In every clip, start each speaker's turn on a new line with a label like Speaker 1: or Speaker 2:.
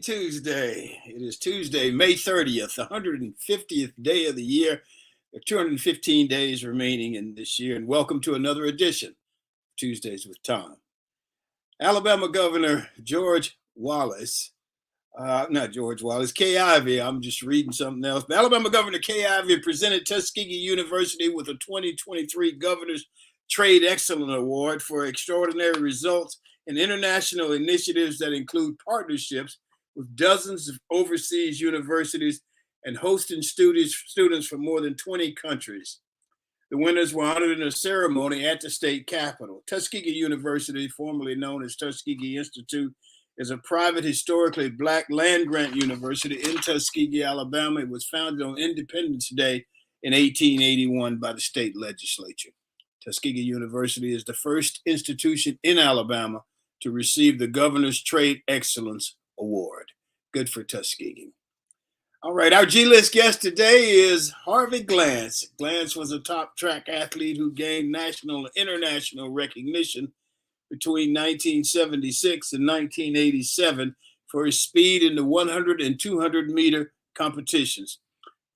Speaker 1: Tuesday. It is Tuesday, May 30th, the 150th day of the year. There are 215 days remaining in this year, and welcome to another edition of Tuesdays with Thom. Alabama Governor George Wallace, not George Wallace, Kay Ivey, I'm just reading something else, but Alabama Governor Kay Ivey presented Tuskegee University with a 2023 Governor's Trade Excellence Award for extraordinary results in international initiatives that include partnerships with dozens of overseas universities and hosting students from more than 20 countries. The winners were honored in a ceremony at the state capitol. Tuskegee University, formerly known as Tuskegee Institute, is a private, historically Black land-grant university in Tuskegee, Alabama. It was founded on Independence Day in 1881 by the state legislature. Tuskegee University is the first institution in Alabama to receive the Governor's Trade Excellence Award. Good for Tuskegee. All right, our G-List guest today is Harvey Glance. Glance was a top track athlete who gained national and international recognition between 1976 and 1987 for his speed in the 100 and 200 meter competitions.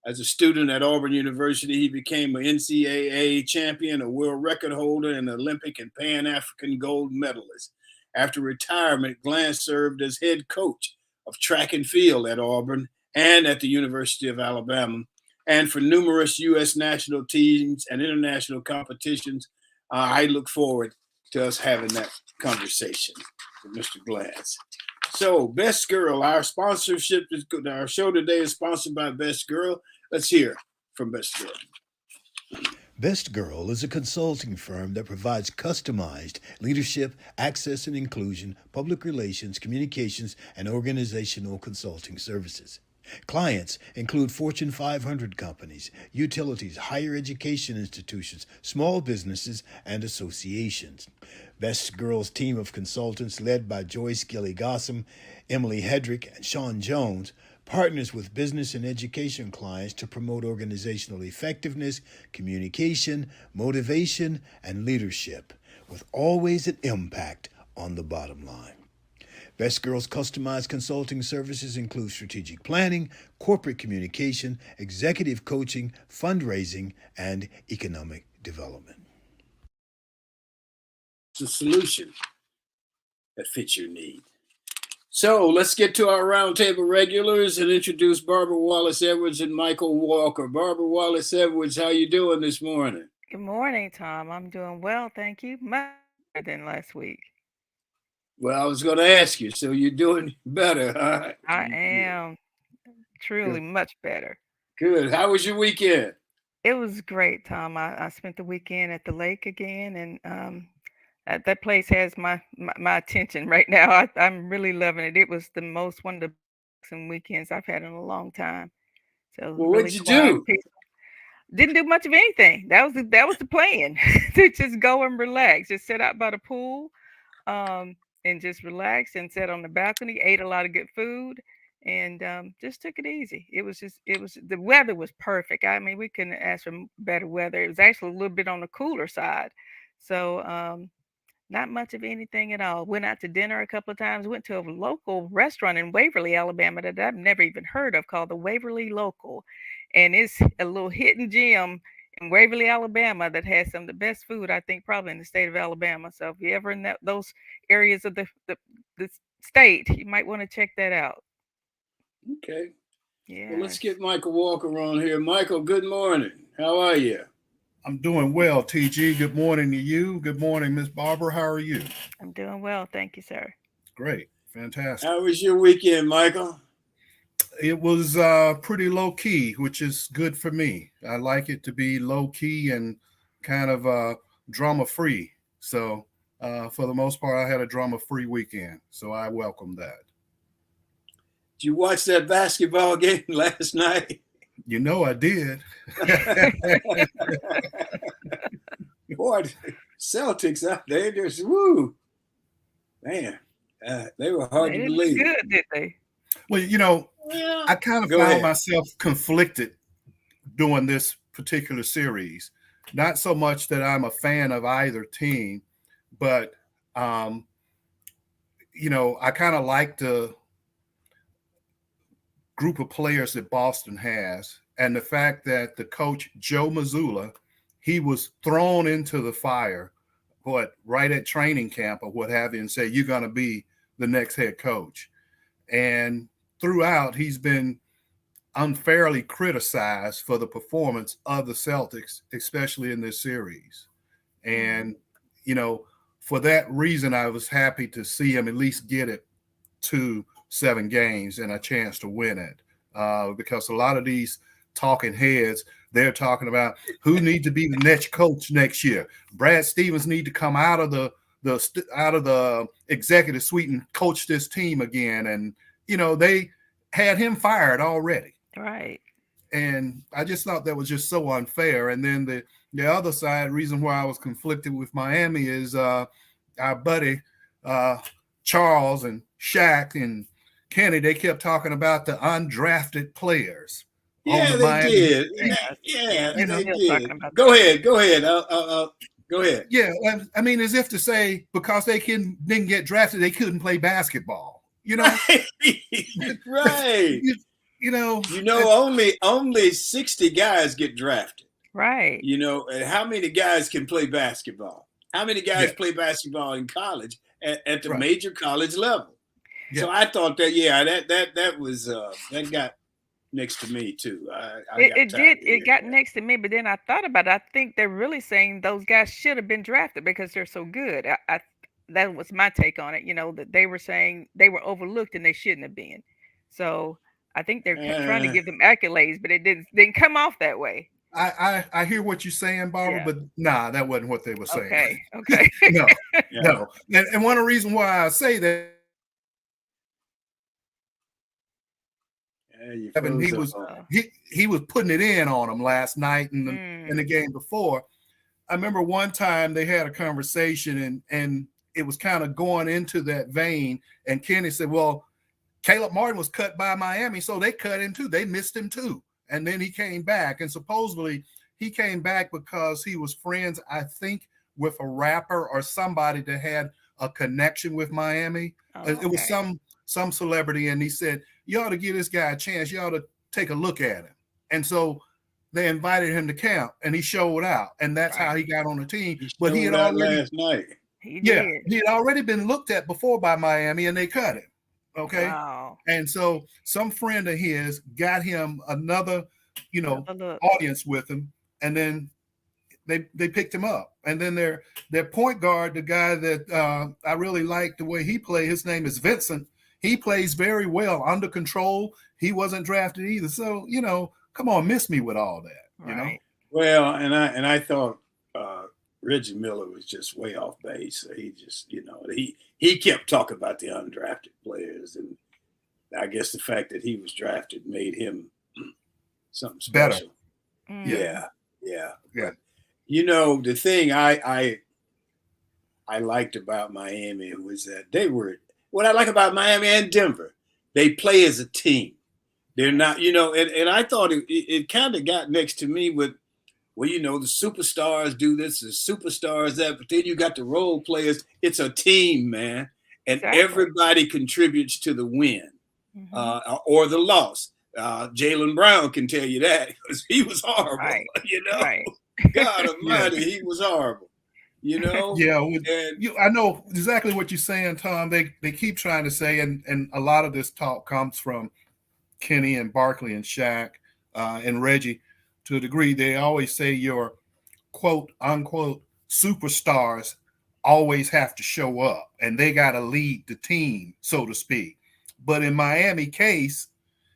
Speaker 1: As a student at Auburn University, he became an NCAA champion, a world record holder, and Olympic and Pan-African gold medalist. After retirement, Glance served as head coach of track and field at Auburn and at the University of Alabama, and for numerous U.S. national teams and international competitions. I look forward to us having that conversation with Mr. Glance. So, Best Girl, our sponsorship, our show today is sponsored by Best Girl. Let's hear from Best Girl.
Speaker 2: Best Girl is a consulting firm that provides customized leadership, access and inclusion, public relations, communications, and organizational consulting services. Clients include Fortune 500 companies, utilities, higher education institutions, small businesses, and associations. Best Girl's team of consultants, led by Joyce Gilly-Gossam, Emily Hedrick, and Sean Jones, partners with business and education clients to promote organizational effectiveness, communication, motivation, and leadership, with always an impact on the bottom line. Best Girl's customized consulting services include strategic planning, corporate communication, executive coaching, fundraising, and economic development.
Speaker 1: It's a solution that fits your need. So let's get to our roundtable regulars and introduce Barbara Wallace-Edwards and Michael Walker. Barbara Wallace-Edwards, how you doing this morning?
Speaker 3: Good morning, Thom. I'm doing well, thank you. Much better than last week.
Speaker 1: Well, I was going to ask you, so you're doing better, huh?
Speaker 3: I am truly much better.
Speaker 1: Good. How was your weekend?
Speaker 3: It was great, Thom. I spent the weekend at the lake again, and that place has my attention right now. I'm really loving it. It was one of the best weekends I've had in a long time. So
Speaker 1: well,
Speaker 3: really
Speaker 1: what'd you do?
Speaker 3: Didn't do much of anything. That was the plan to just go and relax, just sit out by the pool, and just relax and sat on the balcony. Ate a lot of good food, and just took it easy. The weather was perfect. I mean, we couldn't ask for better weather. It was actually a little bit on the cooler side, so not much of anything at all. Went out to dinner a couple of times. Went to a local restaurant in Waverly, Alabama that I've never even heard of, called the Waverly Local. And it's a little hidden gem in Waverly, Alabama that has some of the best food, I think, probably in the state of Alabama. So if you're ever in those areas of the state, you might want to check that out.
Speaker 1: Okay.
Speaker 3: Yeah.
Speaker 1: Well, let's get Michael Walker on here. Michael, good morning. How are you?
Speaker 4: I'm doing well, TG. Good morning to you. Good morning, Miss Barbara. How are you?
Speaker 3: I'm doing well. Thank you, sir.
Speaker 4: Great. Fantastic.
Speaker 1: How was your weekend, Michael?
Speaker 4: It was pretty low key, which is good for me. I like it to be low key and kind of drama free. So for the most part, I had a drama free weekend. So I welcome that.
Speaker 1: Did you watch that basketball game last night?
Speaker 4: You know I did.
Speaker 1: Boy, Celtics out there, just woo. Man, they were hard to believe.
Speaker 3: Good, did they?
Speaker 4: Well, you know, I kind of found myself conflicted during this particular series. Not so much that I'm a fan of either team, but, you know, I kind of like the group of players that Boston has, and the fact that the coach, Joe Mazzulla, he was thrown into the fire, right at training camp or what have you, and said, you're going to be the next head coach. And throughout, he's been unfairly criticized for the performance of the Celtics, especially in this series. And, for that reason, I was happy to see him at least get it to 7 games and a chance to win it. Because a lot of these talking heads, they're talking about who needs to be the next coach next year. Brad Stevens need to come out of the executive suite and coach this team again. And, they had him fired already.
Speaker 3: Right.
Speaker 4: And I just thought that was just so unfair. And then the other side, reason why I was conflicted with Miami is our buddy Charles and Shaq and Kenny, they kept talking about the undrafted players.
Speaker 1: Yeah, they did. Yeah, they did. Go ahead. Go ahead.
Speaker 4: Yeah, I mean, as if to say because they didn't get drafted, they couldn't play basketball.
Speaker 1: Right. Only 60 guys get drafted.
Speaker 3: Right.
Speaker 1: And how many guys can play basketball? How many guys play basketball in college at the major college level? Yeah. So I thought that, that was that got next to me too.
Speaker 3: It got next to me, but then I thought about it. I think they're really saying those guys should have been drafted because they're so good. That was my take on it. That they were saying they were overlooked and they shouldn't have been. So I think they're trying to give them accolades, but it didn't come off that way.
Speaker 4: I hear what you're saying, Barbara, but nah, that wasn't what they were saying.
Speaker 3: Okay.
Speaker 4: No. And one of the reasons why I say that, he was putting it in on them last night and the game before. I remember one time they had a conversation and it was kind of going into that vein. And Kenny said, well, Caleb Martin was cut by Miami, so they cut him too. They missed him too. And then he came back. And supposedly he came back because he was friends, I think, with a rapper or somebody that had a connection with Miami. It was some celebrity. And he said, you ought to give this guy a chance. You ought to take a look at him. And so they invited him to camp and he showed out. And that's how he got on the team. But he had already
Speaker 1: last night.
Speaker 3: He had
Speaker 4: already been looked at before by Miami and they cut him. Okay.
Speaker 3: Wow.
Speaker 4: And so some friend of his got him another, audience with him. And then they picked him up. And then their point guard, the guy that I really like the way he played, his name is Vincent. He plays very well, under control. He wasn't drafted either. So, come on, miss me with all that, you know?
Speaker 1: Well, and I thought Reggie Miller was just way off base. So he just, he kept talking about the undrafted players. And I guess the fact that he was drafted made him something special.
Speaker 4: Better.
Speaker 1: Yeah. But, the thing I liked about Miami was that what I like about Miami and Denver, they play as a team. They're not, and I thought it kind of got next to me with, the superstars do this, the superstars that, but then you got the role players. It's a team, man. And everybody contributes to the win or the loss. Jaylen Brown can tell you that because he was horrible,
Speaker 3: Right.
Speaker 1: God almighty, he was horrible.
Speaker 4: I know exactly what you're saying, Tom. They keep trying to say, and a lot of this talk comes from Kenny and Barkley and Shaq and Reggie to a degree. They always say your quote unquote superstars always have to show up and they got to lead the team, so to speak. But in Miami case,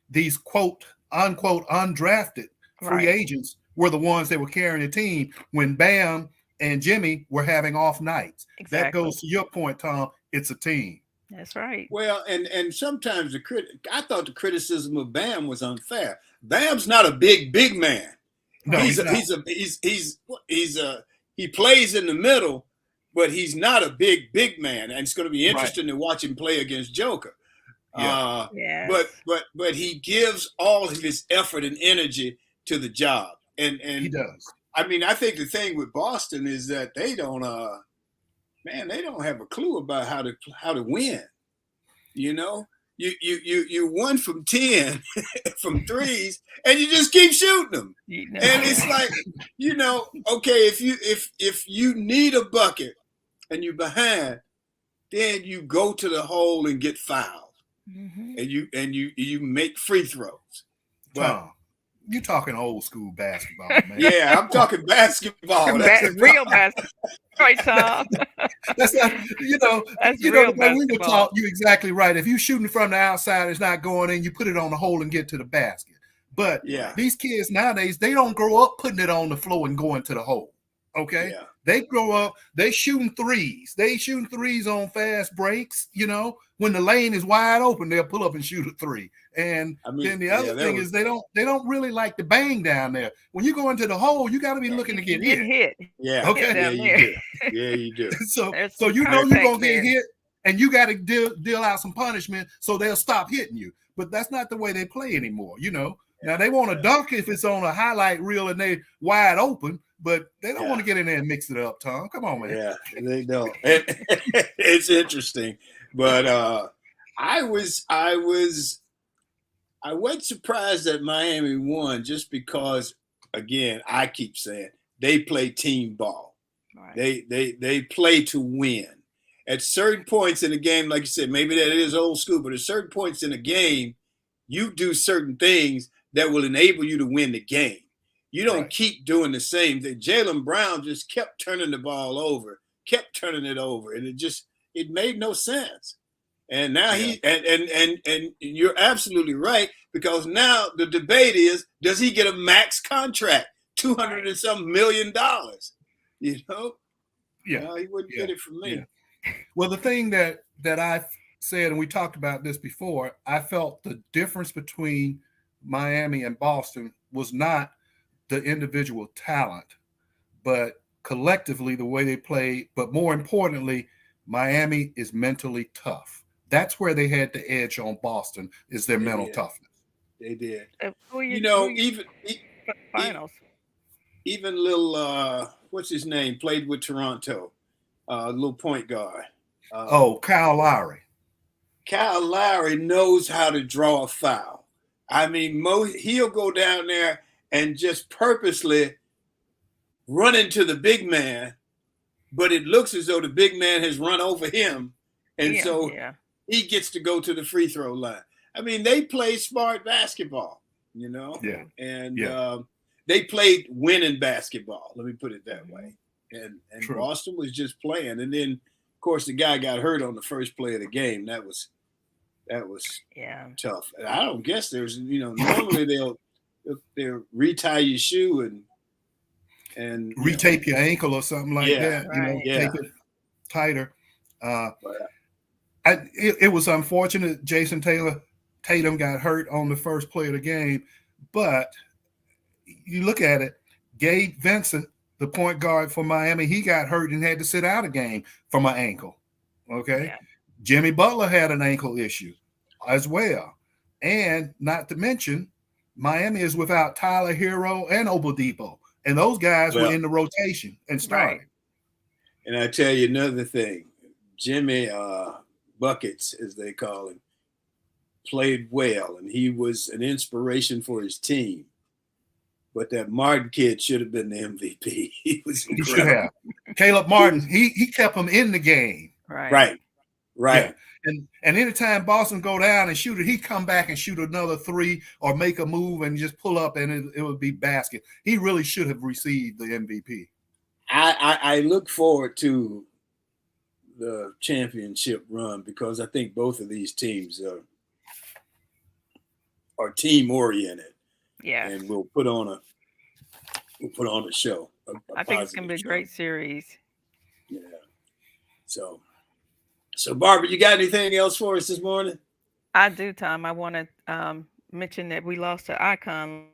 Speaker 4: these quote unquote undrafted free agents were the ones that were carrying the team when Bam and Jimmy were having off nights.
Speaker 3: Exactly.
Speaker 4: That goes to your point, Tom. It's a team.
Speaker 3: That's right.
Speaker 1: Well, and sometimes I thought the criticism of Bam was unfair. Bam's not a big man.
Speaker 4: No,
Speaker 1: he plays in the middle, but he's not a big man. And it's going to be interesting to watch him play against Joker. But he gives all of his effort and energy to the job. And
Speaker 4: he does.
Speaker 1: I mean, I think the thing with Boston is that they don't have a clue about how to win. you 1 from 10 from threes, and you just keep shooting them. And it's like, okay, if you need a bucket and you're behind, then you go to the hole and get fouled, and you make free throws. But
Speaker 4: Thom, you talking old school basketball, man.
Speaker 1: yeah, I'm talking basketball. That's
Speaker 3: real basketball. Right, Thom.
Speaker 4: That's not,
Speaker 3: That's
Speaker 4: we
Speaker 3: real
Speaker 4: were
Speaker 3: basketball.
Speaker 4: taught, you exactly right. If you shooting from the outside, it's not going in. You put it on the hole and get to the basket. But these kids nowadays, they don't grow up putting it on the floor and going to the hole. Okay, they grow up, they shooting threes. They shooting threes on fast breaks. When the lane is wide open, they'll pull up and shoot a three. And then the other thing is they don't really like to bang down there. When you go into the hole, you got to be looking to get hit.
Speaker 1: Yeah.
Speaker 4: Okay.
Speaker 1: Yeah, you do. Yeah, you do.
Speaker 4: So you're gonna get hit, and you got to deal out some punishment so they'll stop hitting you. But that's not the way they play anymore. Now they want to dunk if it's on a highlight reel and they wide open, but they don't want to get in there and mix it up. Thom, come on, man.
Speaker 1: Yeah, they don't. It's interesting, but I wasn't surprised that Miami won just because, again, I keep saying they play team ball. Right. They play to win. At certain points in the game, like you said, maybe that is old school, but at certain points in the game, you do certain things that will enable you to win the game. You don't keep doing the same thing. Jaylen Brown just kept turning the ball over, and it made no sense. And now and you're absolutely right, because now the debate is, does he get a max contract, $200 and some million? Yeah. No, he wouldn't get it from me.
Speaker 4: Yeah. Well, the thing that I said, and we talked about this before, I felt the difference between Miami and Boston was not the individual talent, but collectively the way they play. But more importantly, Miami is mentally tough. That's where they had the edge on Boston, is their mental toughness.
Speaker 1: They did.
Speaker 3: Finals.
Speaker 1: Even little what's his name, played with Toronto, little point guard.
Speaker 4: Kyle Lowry.
Speaker 1: Kyle Lowry knows how to draw a foul. I mean, he'll go down there and just purposely run into the big man, but it looks as though the big man has run over him, and he gets to go to the free throw line. I mean, they play smart basketball, and they played winning basketball. Let me put it that way. And Boston was just playing, and then of course the guy got hurt on the first play of the game. That was tough. And I don't guess there's normally they'll retie your shoe and
Speaker 4: retape your ankle or something like that. Take it tighter. It was unfortunate. Jason Tatum got hurt on the first play of the game, but you look at it, Gabe Vincent, the point guard for Miami, he got hurt and had to sit out a game from an ankle. Okay. Yeah. Jimmy Butler had an ankle issue as well. And not to mention, Miami is without Tyler Hero and Oladipo. And those guys were in the rotation and started.
Speaker 1: Right. And I tell you another thing, Jimmy Buckets, as they call him, played well, and he was an inspiration for his team. But that Martin kid should have been the MVP. He was incredible. He should have.
Speaker 4: Caleb Martin, he kept him in the game.
Speaker 1: Right. Yeah.
Speaker 4: And anytime Boston go down and shoot it, he'd come back and shoot another three or make a move and just pull up, and it would be basket. He really should have received the MVP.
Speaker 1: I look forward to the championship run because I think both of these teams are team oriented.
Speaker 3: Yeah,
Speaker 1: and we'll put on a show.
Speaker 3: I think it's gonna be a great series.
Speaker 1: Yeah. So Barbara, you got anything else for us this morning?
Speaker 3: I do, Thom. I want to mention that we lost an icon.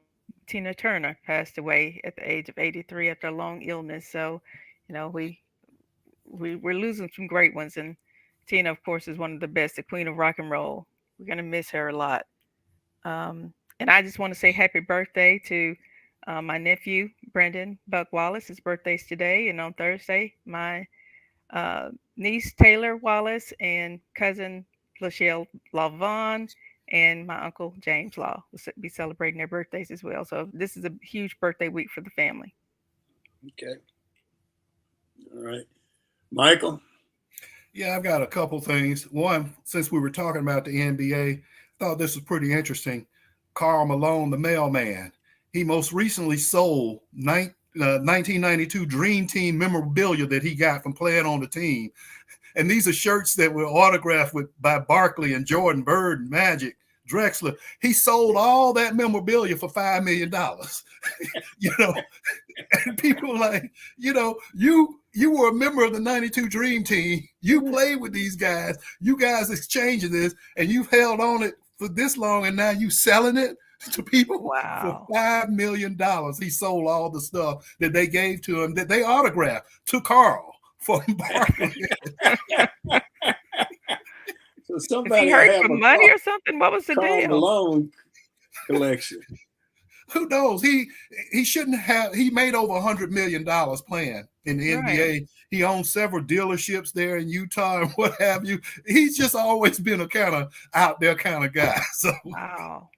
Speaker 3: Tina Turner passed away at the age of 83 after a long illness. So, we're losing some great ones, and Tina, of course, is one of the best, the queen of rock and roll. We're gonna miss her a lot. And I just want to say happy birthday to my nephew, Brendan Buck Wallace. His birthday's today. And on Thursday, my niece, Taylor Wallace, and cousin Lachelle Lavon, and my uncle James Law will be celebrating their birthdays as well. So this is a huge birthday week for the family.
Speaker 1: Okay. All right. Michael?
Speaker 4: Yeah, I've got a couple things. One, since we were talking about the NBA, I thought this was pretty interesting. Karl Malone, the mailman, he most recently sold 1992 Dream Team memorabilia that he got from playing on the team. And these are shirts that were autographed by Barkley and Jordan, Bird, and Magic, Drexler. He sold all that memorabilia for $5 million. And people were like, you were a member of the 92 Dream Team. You played with these guys. You guys exchanging this, and you've held on it for this long, and now you selling it to people for $5 million. He sold all the stuff that they gave to him that they autographed to Karl from Barkley.
Speaker 1: So somebody
Speaker 3: he hurt for money or something? What was the
Speaker 1: Karl
Speaker 3: deal?
Speaker 1: Malone collection.
Speaker 4: Who knows? He shouldn't have. He made over $100 million playing in the NBA. He owns several dealerships there in Utah and what have you. He's just always been a kind of out there kind of guy. So
Speaker 3: wow.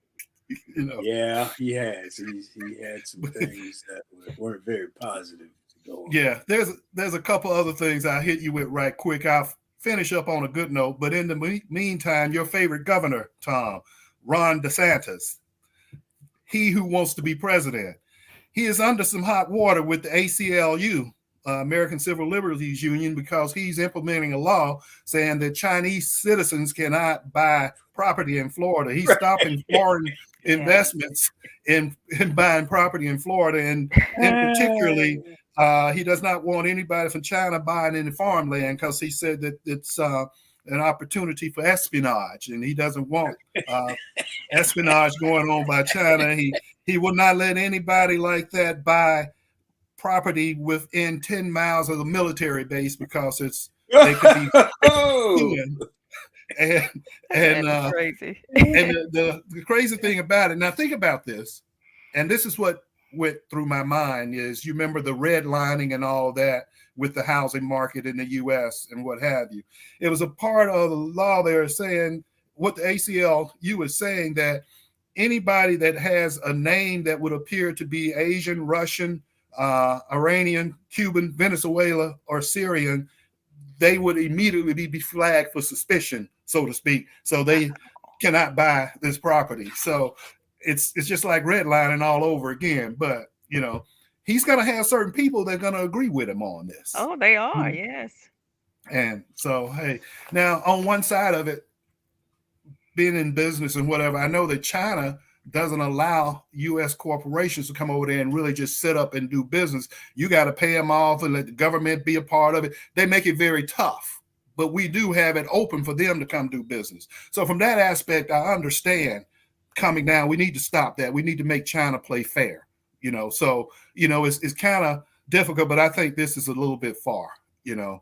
Speaker 1: Yeah, he has. He had some things that weren't very positive to go on.
Speaker 4: Yeah, there's a couple other things I'll hit you with right quick. I'll finish up on a good note. But in the meantime, your favorite governor, Thom, Ron DeSantis, he who wants to be president, he is under some hot water with the ACLU, American Civil Liberties Union, because he's implementing a law saying that Chinese citizens cannot buy property in Florida. He's stopping foreign investments in buying property in Florida. And particularly, he does not want anybody from China buying any farmland because he said that it's an opportunity for espionage, and he doesn't want espionage going on by China. He will not let anybody like that buy property within 10 miles of the military base because they could be and
Speaker 3: crazy.
Speaker 4: And the crazy thing about it, now think about this, and this is what went through my mind, is you remember the redlining and all that with the housing market in the U.S. and what have you. It was a part of the law they were saying, what the ACLU is saying, that anybody that has a name that would appear to be Asian, Russian, Iranian, Cuban, Venezuela, or Syrian, they would immediately be flagged for suspicion, so to speak. So they cannot buy this property. So it's just like redlining all over again. But, he's going to have certain people that are going to agree with him on this.
Speaker 3: Oh, they are, yes.
Speaker 4: And so, hey, now on one side of it, being in business and whatever, I know that China doesn't allow U.S. corporations to come over there and really just set up and do business. You got to pay them off and let the government be a part of it. They make it very tough, but we do have it open for them to come do business. So from that aspect, I understand coming down. We need to stop that. We need to make China play fair. So it's kind of difficult, but I think this is a little bit far. And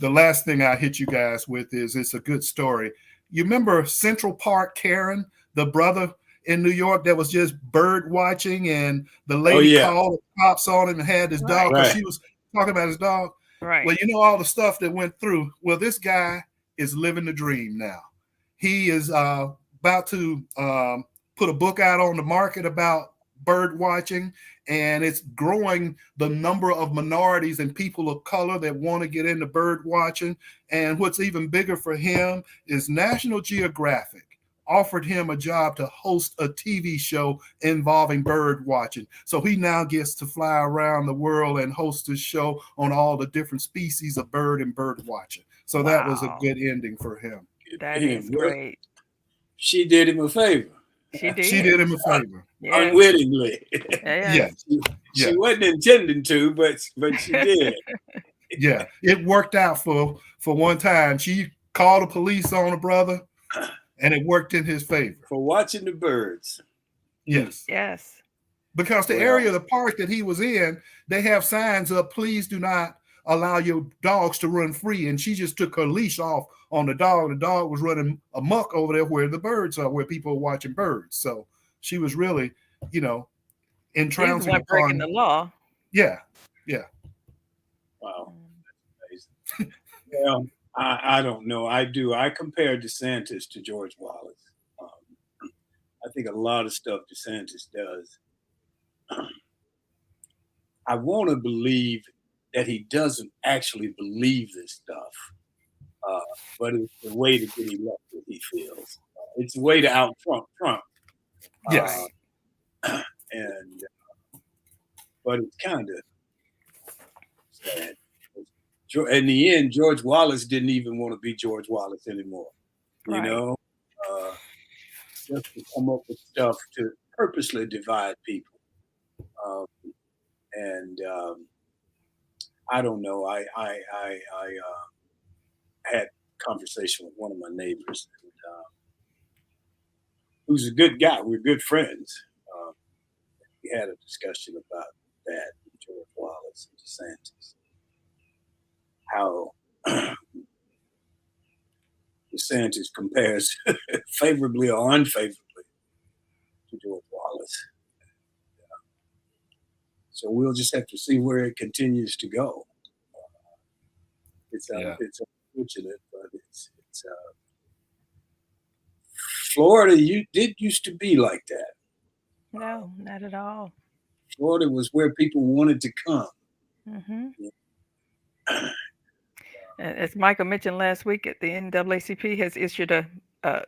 Speaker 4: the last thing I hit you guys with is, it's a good story. You remember Central Park Karen, the brother in New York that was just bird watching, and the lady called the cops on him and had his dog because she was talking about his dog.
Speaker 3: Right.
Speaker 4: Well, all the stuff that went through. Well, this guy is living the dream now. He is about to put a book out on the market about bird watching, and it's growing the number of minorities and people of color that want to get into bird watching. And what's even bigger for him is National Geographic offered him a job to host a TV show involving bird watching. So he now gets to fly around the world and host a show on all the different species of bird and bird watching. So that was a good ending for him.
Speaker 3: That is great.
Speaker 1: She did him a favor.
Speaker 4: She did him a favor.
Speaker 1: Unwittingly.
Speaker 3: Yes.
Speaker 1: She wasn't intending to, but she did.
Speaker 4: Yeah, it worked out for one time. She called the police on her brother, and it worked in his favor.
Speaker 1: For watching the birds.
Speaker 4: Yes.
Speaker 3: Yes.
Speaker 4: Because the area of the park that he was in, they have signs up, please do not allow your dogs to run free. And she just took her leash off on the dog. The dog was running amok over there where the birds are, where people are watching birds. So she was really, entrancing upon
Speaker 3: breaking the law.
Speaker 4: Yeah.
Speaker 1: Wow. Well, I don't know. I compare DeSantis to George Wallace. I think a lot of stuff DeSantis does. I want to believe that he doesn't actually believe this stuff, but it's a way to get elected. He feels it's a way to out Trump,
Speaker 4: Yes.
Speaker 1: and but it's kind of sad. In the end, George Wallace didn't even want to be George Wallace anymore. You
Speaker 3: Right.
Speaker 1: know, just to come up with stuff to purposely divide people. Um, and I don't know. I had a conversation with one of my neighbors, and, who's a good guy. We're good friends. Uh, we had a discussion about that, George Wallace and DeSantis, how DeSantis compares favorably or unfavorably to George Wallace. So we'll just have to see where it continues to go. It's unfortunate, but it's Florida. Did used to be like that.
Speaker 3: No, not at all.
Speaker 1: Florida was where people wanted to come.
Speaker 3: Hmm.
Speaker 1: Yeah.
Speaker 3: As Michael mentioned last week, the NAACP has issued a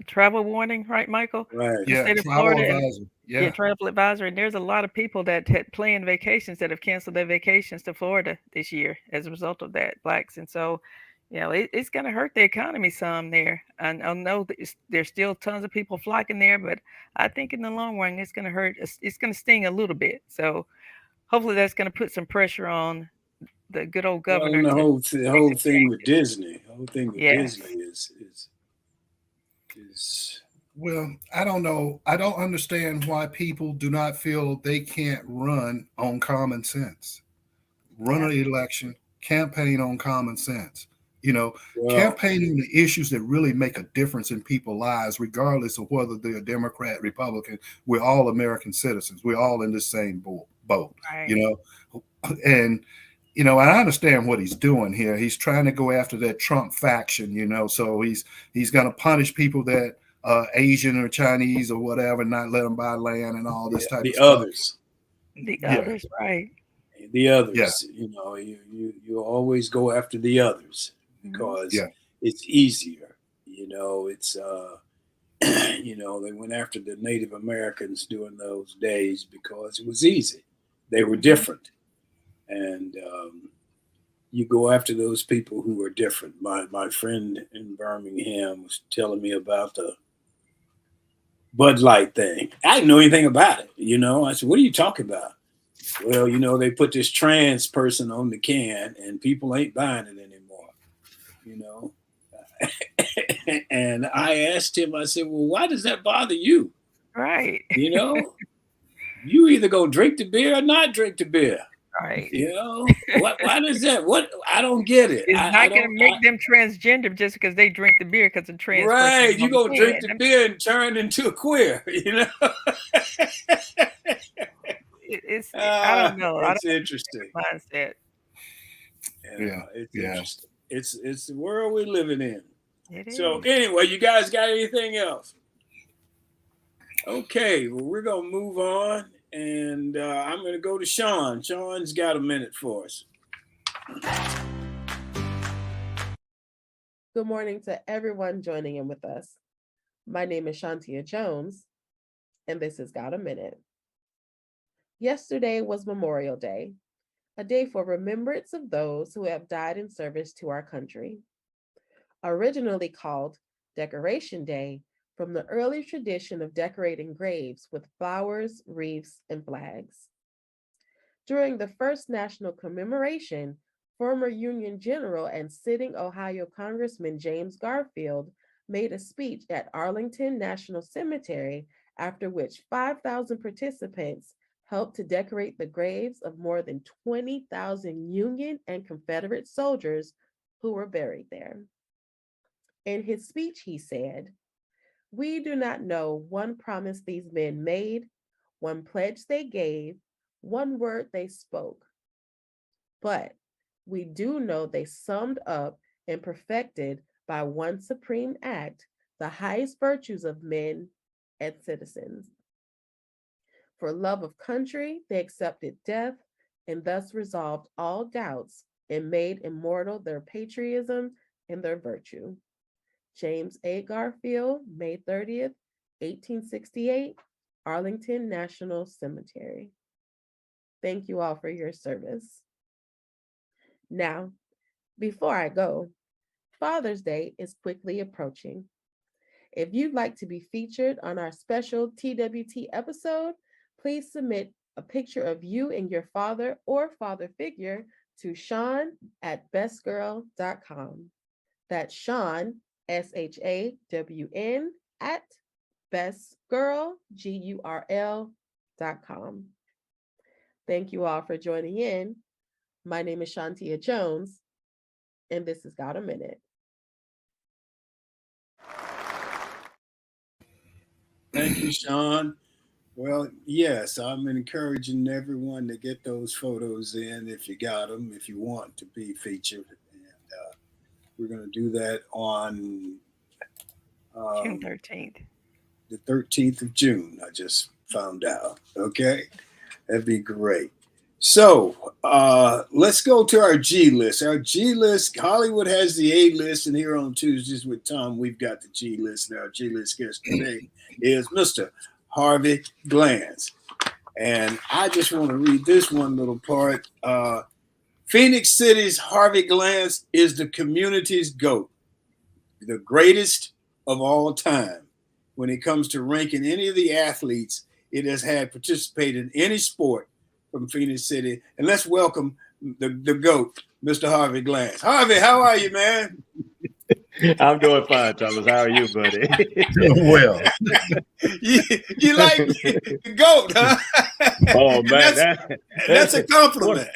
Speaker 3: travel warning, right, Michael?
Speaker 1: Right.
Speaker 3: The
Speaker 4: Yeah.
Speaker 3: state of
Speaker 4: Travel
Speaker 3: Florida, and
Speaker 4: advisor.
Speaker 3: yeah,
Speaker 4: Yeah.
Speaker 3: travel advisor, and there's a lot of people that had planned vacations that have canceled their vacations to Florida this year as a result of that, blacks. And so, it's going to hurt the economy some there. And I know that there's still tons of people flocking there, but I think in the long run, it's going to hurt. It's going to sting a little bit. So hopefully that's going to put some pressure on the good old
Speaker 1: Well,
Speaker 3: governor
Speaker 1: and the
Speaker 3: to
Speaker 1: whole
Speaker 3: make
Speaker 1: whole
Speaker 3: some
Speaker 1: thing with
Speaker 3: changes.
Speaker 1: Disney, the whole thing with
Speaker 3: Yes.
Speaker 1: Disney is
Speaker 4: Well, I don't know. I don't understand why people do not feel they can't run on common sense. Run
Speaker 3: Yeah.
Speaker 4: an election, campaign on common sense. You know,
Speaker 1: well,
Speaker 4: campaign on the issues that really make a difference in people's lives, regardless of whether they're Democrat, Republican. We're all American citizens. We're all in the same boat.
Speaker 3: Right.
Speaker 4: You know, and I understand what he's doing here. He's trying to go after that Trump faction. So he's going to punish people that Asian or Chinese or whatever, not let them buy land and all this type of
Speaker 1: the
Speaker 4: stuff.
Speaker 1: others,
Speaker 3: The
Speaker 4: Yeah,
Speaker 3: others, right.
Speaker 1: the
Speaker 4: yeah,
Speaker 1: others. You always go after the others
Speaker 3: Mhm.
Speaker 1: because
Speaker 4: yeah,
Speaker 1: it's easier. It's they went after the Native Americans during those days because it was easy. They were
Speaker 3: Mhm.
Speaker 1: different, and you go after those people who are different. My friend in Birmingham was telling me about the Bud Light thing. I didn't know anything about it. I said, "What are you talking about?" Well, they put this trans person on the can, and people ain't buying it anymore. You know, and I asked him. I said, "Well, why does that bother you?
Speaker 3: Right.
Speaker 1: You know, you either go drink the beer or not drink the beer.
Speaker 3: Right.
Speaker 1: What? Why does that? What? I don't get it.
Speaker 3: It's
Speaker 1: I
Speaker 3: not going
Speaker 1: don't.
Speaker 3: to make them transgender just because they drink the beer because a trans person is
Speaker 1: Right, you
Speaker 3: on the
Speaker 1: go drink
Speaker 3: can.
Speaker 1: the beer and turn into a queer.
Speaker 3: I don't know. I don't
Speaker 1: It's
Speaker 3: know
Speaker 1: interesting.
Speaker 3: the mindset.
Speaker 4: yeah,
Speaker 1: It's
Speaker 4: yeah.
Speaker 1: interesting. It's the world we're living in.
Speaker 3: It
Speaker 1: So
Speaker 3: is.
Speaker 1: anyway, you guys got anything else? Okay, well we're gonna move on, and I'm gonna go to Sean. Sean's got a minute for us.
Speaker 5: Good morning to everyone joining in with us. My name is Shantia Jones, and this is Got a Minute. Yesterday was Memorial Day, a day for remembrance of those who have died in service to our country. Originally called Decoration Day, from the early tradition of decorating graves with flowers, wreaths, and flags. During the first national commemoration, former Union General and sitting Ohio Congressman James Garfield made a speech at Arlington National Cemetery, after which 5,000 participants helped to decorate the graves of more than 20,000 Union and Confederate soldiers who were buried there. In his speech, he said, "We do not know one promise these men made, one pledge they gave, one word they spoke, but we do know they summed up and perfected by one supreme act the highest virtues of men and citizens. For love of country, they accepted death and thus resolved all doubts and made immortal their patriotism and their virtue. James A. Garfield, May 30th, 1868, Arlington National Cemetery. Thank you all for your service. Now, before I go, Father's Day is quickly approaching. If you'd like to be featured on our special TWT episode, please submit a picture of you and your father or father figure to Shawn at bestgirl.com. That's Shawn, SHAWN, at bestgirl.com. Thank you all for joining in. My name is Shantia Jones, and this is Got a Minute.
Speaker 1: Thank you, Shawn. Well, yes, I'm encouraging everyone to get those photos in if you got them, if you want to be featured. And we're going to do that on
Speaker 3: June 13th.
Speaker 1: The 13th of June. I just found out. Okay. That'd be great. So let's go to our G list. Our G list, Hollywood has the A list, and here on Tuesdays with Thom, we've got the G list. And our G list guest today is Mr. Harvey Glance. And I just want to read this one little part. Phoenix City's Harvey Glance is the community's GOAT, the greatest of all time. When it comes to ranking any of the athletes it has had participate in any sport from Phoenix City. And let's welcome the GOAT, Mr. Harvey Glance. Harvey, how are you, man?
Speaker 6: I'm doing fine, Thomas. How are you, buddy?
Speaker 4: Doing well.
Speaker 1: you like the GOAT, huh?
Speaker 6: Oh, man.
Speaker 1: That's a compliment.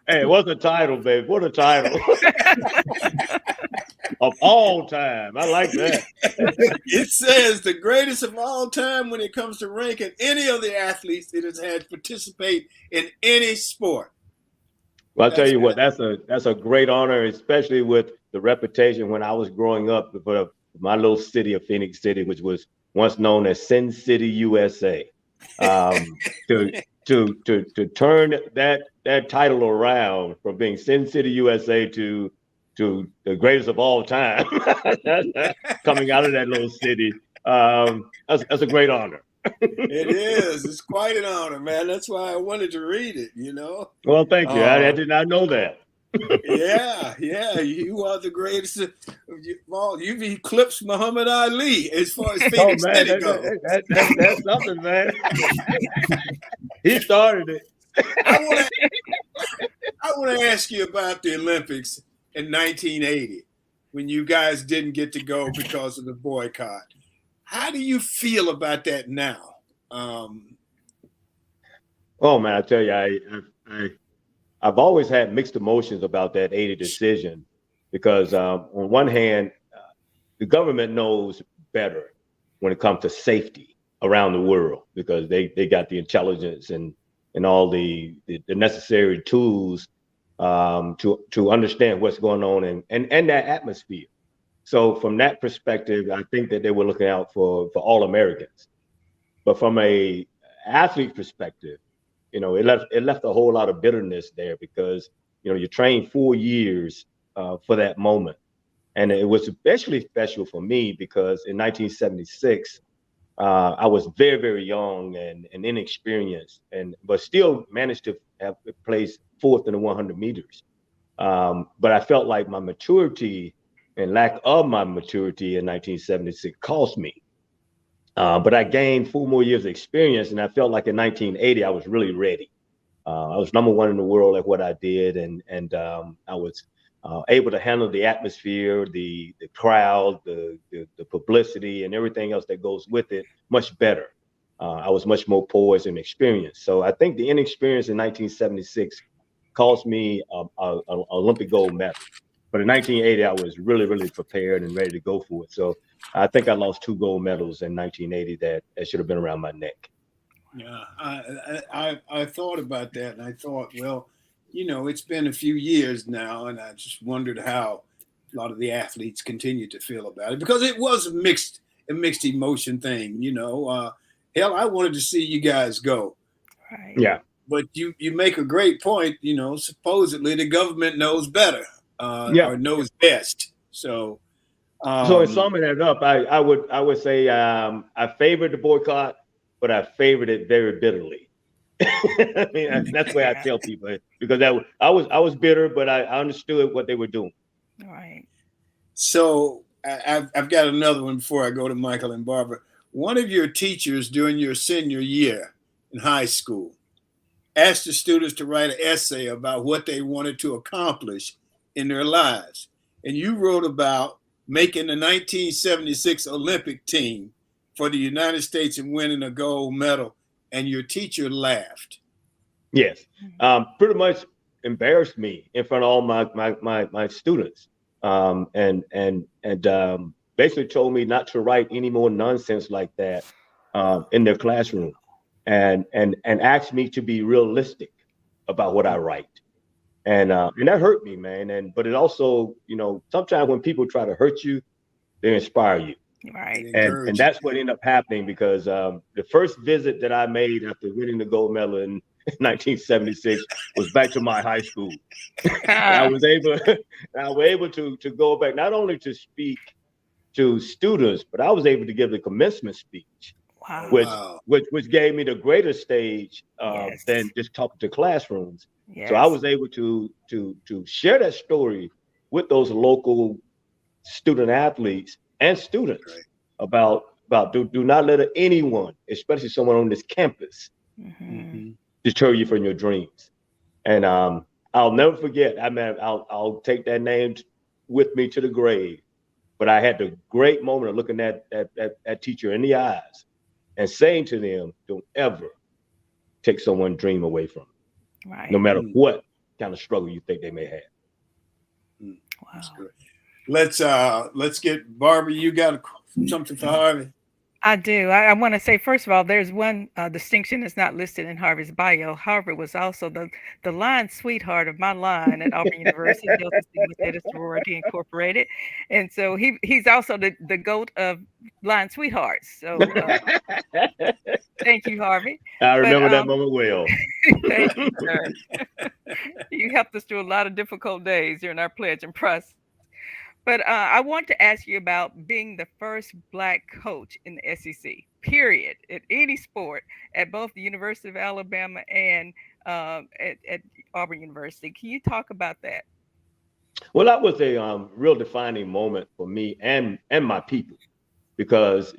Speaker 6: Hey, what's the title, babe? What a title. Of all time. I like that.
Speaker 1: It says the greatest of all time when it comes to ranking any of the athletes it has had participate in any sport.
Speaker 6: Well, I'll tell you what, that's a great honor, especially with the reputation when I was growing up for my little city of Phoenix City, which was once known as Sin City, USA. To turn that title around from being Sin City, USA to the greatest of all time, coming out of that little city, that's a great honor.
Speaker 1: It is. It's quite an honor, man. That's why I wanted to read it, you know.
Speaker 6: Well, thank you. I did not know that.
Speaker 1: Yeah. You are the greatest of all. You've eclipsed Muhammad Ali as far as Phoenix City goes.
Speaker 6: That's something, man. He started it.
Speaker 1: I want to ask you about the Olympics in 1980 when you guys didn't get to go because of the boycott. How do you feel about that now?
Speaker 6: Oh man, I tell you, I've always had mixed emotions about that 80 decision because on one hand, the government knows better when it comes to safety around the world because they got the intelligence and all the necessary tools to understand what's going on and that atmosphere. So from that perspective, I think that they were looking out for all Americans. But from a athlete perspective, it left a whole lot of bitterness there because you trained 4 years for that moment, and it was especially special for me because in 1976 I was very, very young and inexperienced, but still managed to have placed fourth in the 100 meters. But I felt like my maturity and lack of my maturity in 1976 cost me. But I gained 4 more years of experience, and I felt like in 1980 I was really ready. I was number one in the world at what I did, and I was able to handle the atmosphere, the crowd, the publicity, and everything else that goes with it much better. I was much more poised and experienced. So I think the inexperience in 1976 cost me an Olympic gold medal. But in 1980, I was really, really prepared and ready to go for it. So I think I lost 2 gold medals in 1980 that should have been around my neck.
Speaker 1: Yeah, I thought about that, and I thought, well, it's been a few years now, and I just wondered how a lot of the athletes continue to feel about it, because it was a mixed emotion thing. Hell, I wanted to see you guys go.
Speaker 3: Right.
Speaker 6: Yeah.
Speaker 1: But you make a great point. Supposedly the government knows better, or knows best. So
Speaker 6: in summing that up, I would say I favored the boycott, but I favored it very bitterly. I mean, that's why I tell people, because I was bitter, but I understood what they were doing.
Speaker 3: Right.
Speaker 1: So I've got another one before I go to Michael and Barbara. One of your teachers during your senior year in high school asked the students to write an essay about what they wanted to accomplish in their lives. And you wrote about making the 1976 Olympic team for the United States and winning a gold medal. And your teacher laughed.
Speaker 6: Yes. Pretty much embarrassed me in front of all my students. And basically told me not to write any more nonsense like that in their classroom, and asked me to be realistic about what I write. And that hurt me, man. But it also, sometimes when people try to hurt you, they inspire you.
Speaker 3: Right.
Speaker 6: And that's what ended up happening, because the first visit that I made after winning the gold medal in 1976 was back to my high school. I was able to go back, not only to speak to students, but I was able to give the commencement speech, which gave me the greater stage than just talking to classrooms. Yes. So I was able to share that story with those local student athletes and students about do not let anyone, especially someone on this campus, deter you from your dreams. And I'll never forget. I mean, I'll take that name with me to the grave. But I had the great moment of looking at that teacher in the eyes and saying to them, "Don't ever take someone's dream away from them, no matter what kind of struggle you think they may have."
Speaker 1: Wow. That's good. Let's get Barbara. You got something for Harvey?
Speaker 3: I do. I want to say, first of all, there's one distinction that's not listed in Harvey's bio. Harvey was also the line sweetheart of my line at Auburn University, Delta Sigma Theta Sorority Incorporated, and so he's also the GOAT of line sweethearts. So thank you, Harvey.
Speaker 6: I remember that moment well.
Speaker 3: Thank you, sir. You helped us through a lot of difficult days during our pledge and process. But I want to ask you about being the first Black coach in the SEC, period, at any sport, at both the University of Alabama and at Auburn University. Can you talk about that?
Speaker 6: Well, that was a real defining moment for me and my people, because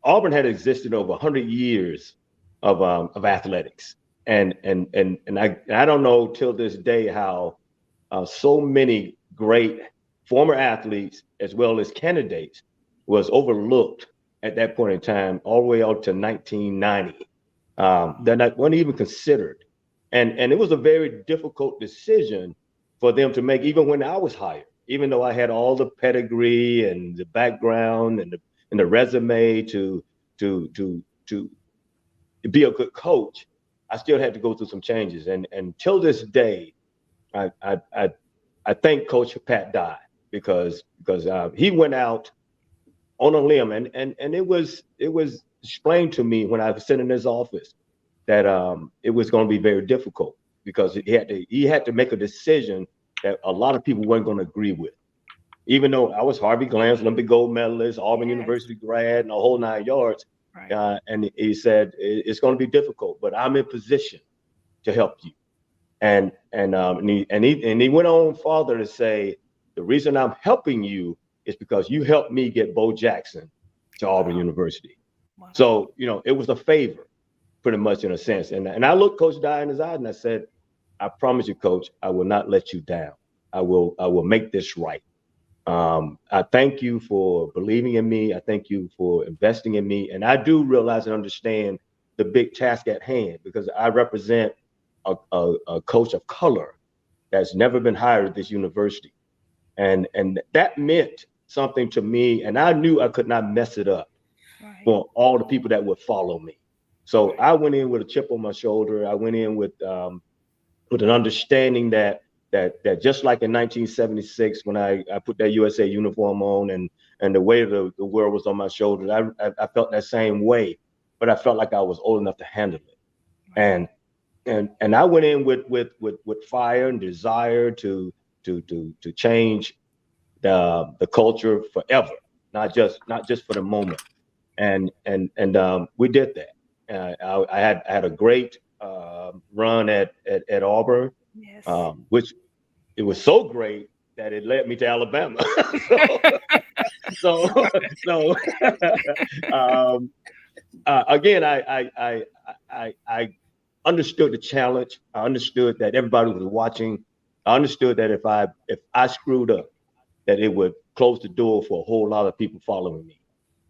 Speaker 6: Auburn had existed over 100 years of athletics, and I don't know till this day how so many great former athletes as well as candidates was overlooked at that point in time, all the way out to 1990. That weren't even considered. And it was a very difficult decision for them to make, even when I was hired, even though I had all the pedigree and the background and the resume to be a good coach. I still had to go through some changes. And till this day, I thank Coach Pat Dye, because he went out on a limb, and it was explained to me when I was sitting in his office that it was going to be very difficult, because he had to make a decision that a lot of people weren't going to agree with. Even though I was Harvey Glance, Olympic gold medalist, Auburn University grad, and a whole 9 yards, and he said it's going to be difficult, but I'm in position to help you. And he went on farther to say, the reason I'm helping you is because you helped me get Bo Jackson to Auburn University. Wow. So, it was a favor, pretty much, in a sense. And I looked Coach Dye in his eyes and I said, I promise you, Coach, I will not let you down. I will make this right. I thank you for believing in me. I thank you for investing in me. And I do realize and understand the big task at hand, because I represent a coach of color that's never been hired at this university. And that meant something to me. And I knew I could not mess it up for all the people that would follow me. So I went in with a chip on my shoulder. I went in with an understanding that that just like in 1976 when I put that USA uniform on and the weight of the world was on my shoulders, I felt that same way, but I felt like I was old enough to handle it. And I went in with fire and desire to change the culture forever, not just for the moment. And we did that. I had a great run at Auburn,
Speaker 3: Yes.
Speaker 6: which it was so great that it led me to Alabama. so again, I understood the challenge. I understood that everybody was watching. I understood that if I screwed up, that it would close the door for a whole lot of people following me.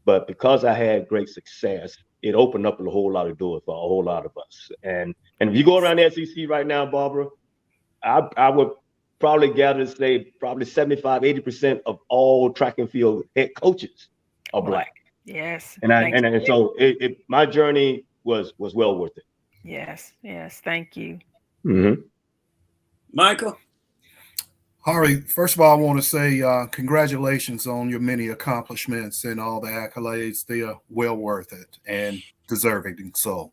Speaker 6: But because I had great success, it opened up a whole lot of doors for a whole lot of us. And if you go around the SEC right now, Barbara, I would probably gather to say probably 75-80% of all track and field head coaches are Black.
Speaker 3: Yes.
Speaker 6: And so my journey was well worth it.
Speaker 3: Yes. Thank you.
Speaker 6: Mm-hmm.
Speaker 1: Michael?
Speaker 4: Harvey, first of all, I want to say congratulations on your many accomplishments and all the accolades. They are well worth it and deserving. So,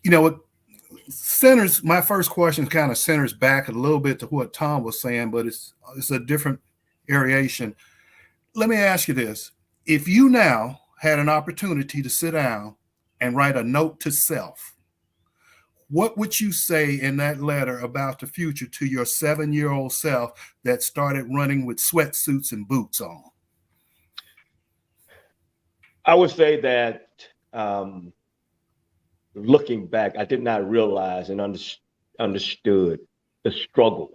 Speaker 4: it centers, my first question kind of centers back a little bit to what Thom was saying, but it's a different variation. Let me ask you this. If you now had an opportunity to sit down and write a note to self, what would you say in that letter about the future to your 7-year-old self that started running with sweatsuits and boots on?
Speaker 6: I would say that looking back, I did not realize and understood the struggle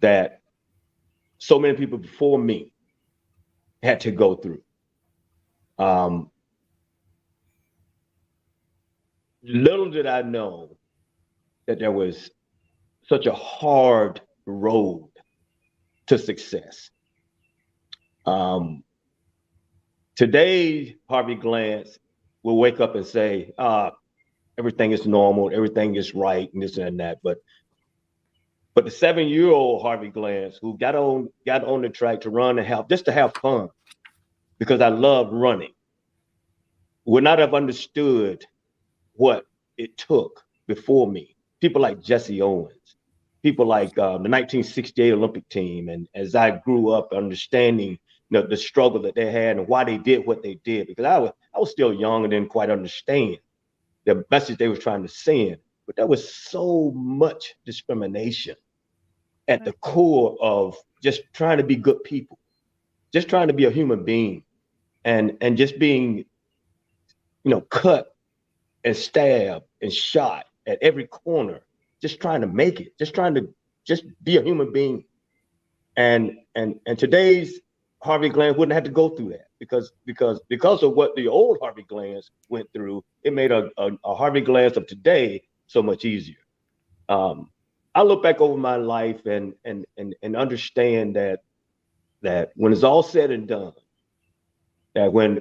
Speaker 6: that so many people before me had to go through. Little did I know that there was such a hard road to success. Today, Harvey Glance will wake up and say, everything is normal, everything is right, and this and that. But the 7-year-old Harvey Glance who got on the track to run and to have fun, because I love running, would not have understood what it took before me. People like Jesse Owens, people like the 1968 Olympic team. And as I grew up understanding the struggle that they had and why they did what they did, because I was still young and didn't quite understand the message they were trying to send. But there was so much discrimination at the core of just trying to be good people, just trying to be a human being, and just being, cut and stabbed and shot at every corner, just trying to make it, just trying to just be a human being. And today's Harvey Glance wouldn't have to go through that because of what the old Harvey Glance went through. It made a Harvey Glance of today so much easier. I look back over my life and understand that when it's all said and done, that when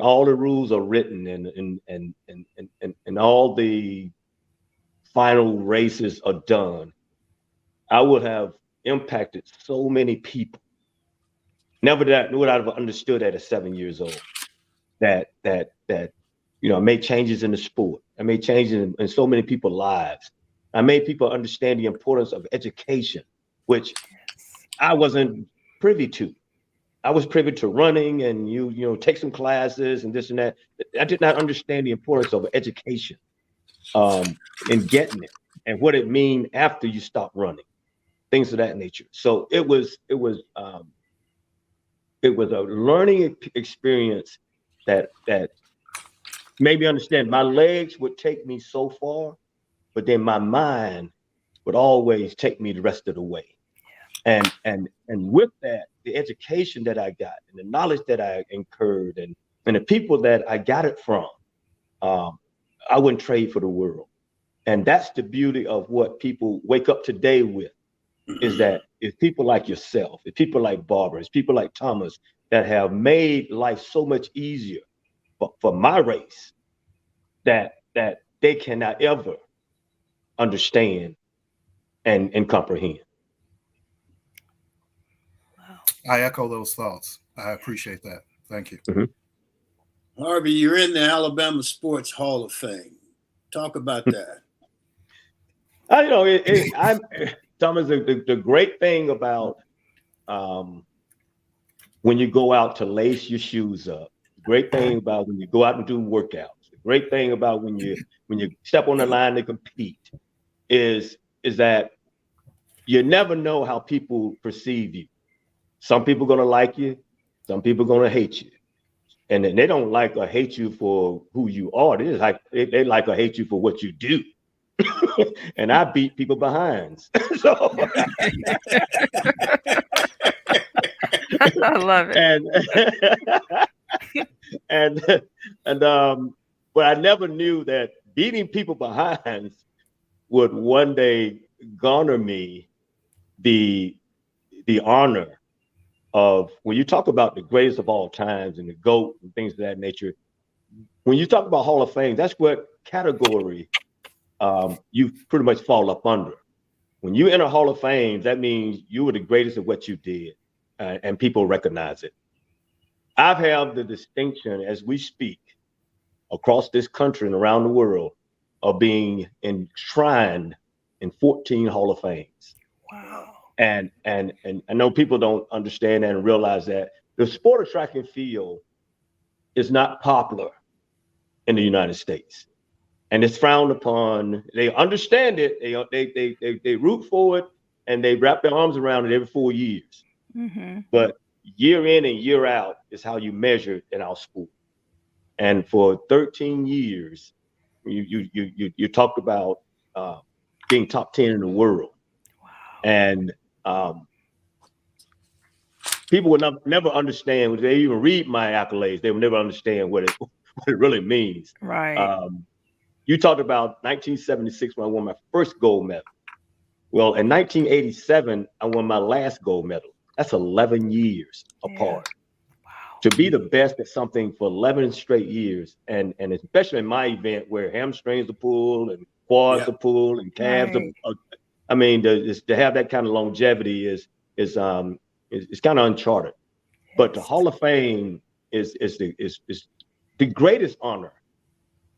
Speaker 6: all the rules are written and all the final races are done, I would have impacted so many people. Never that would I have understood at 7 years old that I made changes in the sport. I made changes in so many people's lives. I made people understand the importance of education, which I wasn't privy to. I was privy to running and you take some classes and this and that. I did not understand the importance of education and getting it and what it means after you stop running, things of that nature. So it was a learning experience that made me understand my legs would take me so far, but then my mind would always take me the rest of the way. And with that, the education that I got and the knowledge that I incurred and the people that I got it from, I wouldn't trade for the world. And that's the beauty of what people wake up today with, is that it's people like yourself, it's people like Barbara, it's people like Thomas that have made life so much easier for my race that they cannot ever understand and comprehend.
Speaker 4: I echo those thoughts. I appreciate that. Thank you.
Speaker 6: Mm-hmm.
Speaker 1: Harvey, you're in the Alabama Sports Hall of Fame. Talk about that.
Speaker 6: Thomas, the great thing about when you go out to lace your shoes up, the great thing about when you go out and do workouts, the great thing about when you step on the line to compete is that you never know how people perceive you. Some people are going to like you, some people are going to hate you. And they don't like or hate you for who you are. They like or hate you for what you do. And I beat people behinds. So
Speaker 3: I love it.
Speaker 6: But I never knew that beating people behinds would one day garner me the honor of, when you talk about the greatest of all times and the GOAT and things of that nature, when you talk about Hall of Fame, that's what category you pretty much fall up under. When you enter Hall of Fame, that means you were the greatest of what you did, and people recognize it. I've had the distinction as we speak across this country and around the world of being enshrined in 14 Hall of Fames.
Speaker 3: Wow.
Speaker 6: And I know people don't understand that and realize that the sport of track and field is not popular in the United States, and it's frowned upon. They understand it. They root for it, and they wrap their arms around it every 4 years.
Speaker 3: Mm-hmm.
Speaker 6: But year in and year out is how you measure it in our sport. And for 13 years, you talked about being top 10 in the world.
Speaker 3: Wow.
Speaker 6: And people will never understand. When they even read my accolades, they will never understand what it really means.
Speaker 3: Right.
Speaker 6: You talked about 1976 when I won my first gold medal. Well, in 1987, I won my last gold medal. That's 11 years apart.
Speaker 3: Wow.
Speaker 6: To be the best at something for 11 straight years, and especially in my event where hamstrings are pulled and quads are pulled and calves are, I mean, to have that kind of longevity is kind of uncharted. Yes. But the Hall of Fame is the greatest honor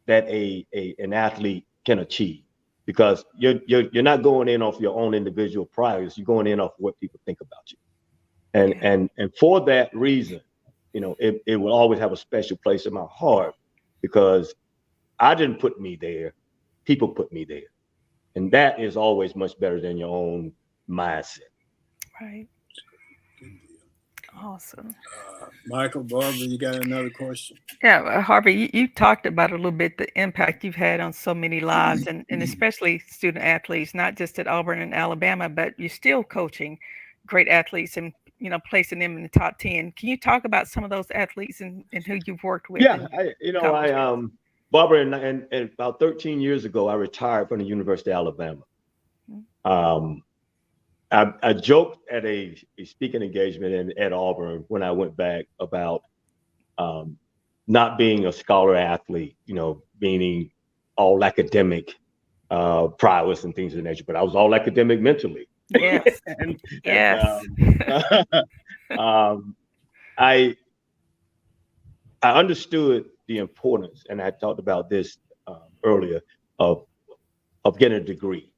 Speaker 6: that an athlete can achieve, because you're not going in off your own individual priors. You're going in off what people think about you, and for that reason, it will always have a special place in my heart, because I didn't put me there, people put me there. And that is always much better than your own mindset.
Speaker 3: Right. Awesome.
Speaker 1: Michael, Barbara, you got another question?
Speaker 3: Yeah, Harvey, you talked about a little bit the impact you've had on so many lives, and especially student athletes, not just at Auburn and Alabama, but you're still coaching great athletes and placing them in the top 10. Can you talk about some of those athletes and who you've worked with?
Speaker 6: Yeah, Barbara, and about 13 years ago, I retired from the University of Alabama. I joked at a speaking engagement at Auburn when I went back about not being a scholar athlete, meaning all academic prowess and things of that nature, but I was all academic mentally.
Speaker 3: Yes.
Speaker 6: I understood the importance, and I talked about this earlier, of getting a degree,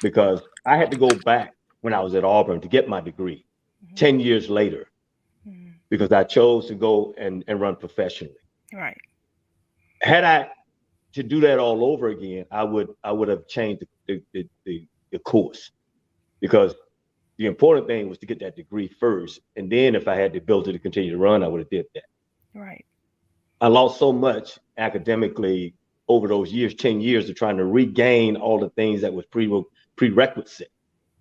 Speaker 6: because I had to go back when I was at Auburn to get my degree 10 years later, because I chose to go and run professionally.
Speaker 3: Right.
Speaker 6: Had I to do that all over again, I would have changed the course, because the important thing was to get that degree first, and then if I had the ability to continue to run, I would have did that.
Speaker 3: Right.
Speaker 6: I lost so much academically over those years, 10 years, of trying to regain all the things that was prerequisite.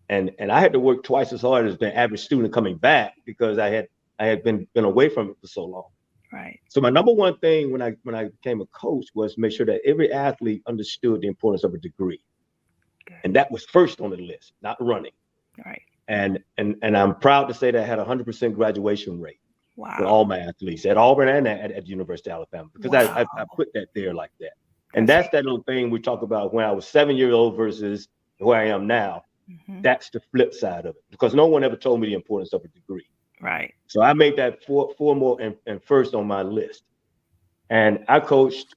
Speaker 6: And I had to work twice as hard as the average student coming back, because I had been away from it for so long.
Speaker 3: Right.
Speaker 6: So my number one thing when I became a coach was make sure that every athlete understood the importance of a degree. Good. And that was first on the list, not running.
Speaker 3: Right.
Speaker 6: And I'm proud to say that I had 100% graduation rate.
Speaker 3: Wow.
Speaker 6: With all my athletes at Auburn and at the University of Alabama, because I put that there like that. And that's that little thing we talk about when I was 7 years old versus where I am now. That's the flip side of it, because no one ever told me the importance of a degree.
Speaker 3: Right.
Speaker 6: So I made that four more and first on my list. And I coached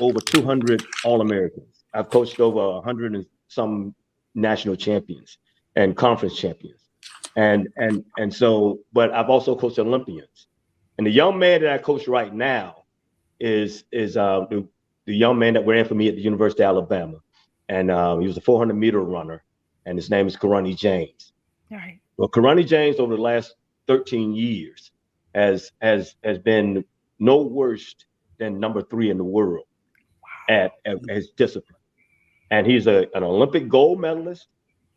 Speaker 6: over 200 All-Americans. I've coached over 100 and some national champions and conference champions. And so, but I've also coached Olympians. And the young man that I coach right now is the young man that ran for me at the University of Alabama. And he was a 400-meter runner, and his name is Karani James.
Speaker 3: Right.
Speaker 6: Well, Karani James over the last 13 years has been no worse than number 3 in the world at his discipline. And he's an Olympic gold medalist.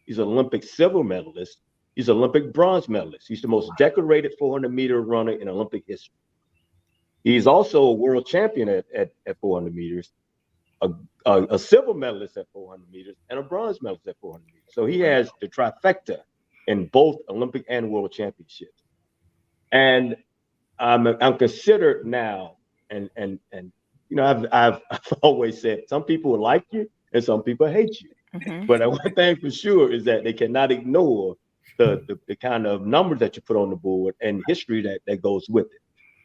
Speaker 6: He's an Olympic silver medalist. He's an Olympic bronze medalist. He's the most decorated 400-meter runner in Olympic history. He's also a world champion at 400 meters, a silver medalist at 400 meters, and a bronze medalist at 400 meters. So he has the trifecta in both Olympic and world championships. And I'm considered now, and you know, I've always said some people will like you and some people hate you. But one thing for sure is that they cannot ignore the kind of numbers that you put on the board and history that goes with it.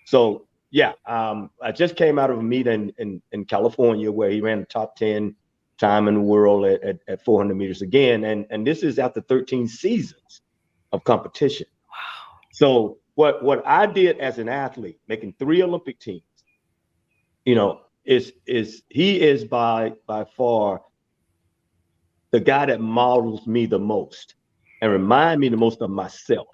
Speaker 6: So yeah, I just came out of a meeting in California where he ran the top 10 time in the world at 400 meters again. And this is after 13 seasons of competition. Wow. So what I did as an athlete, making 3 Olympic teams, you know, he is by far the guy that models me the most and remind me the most of myself.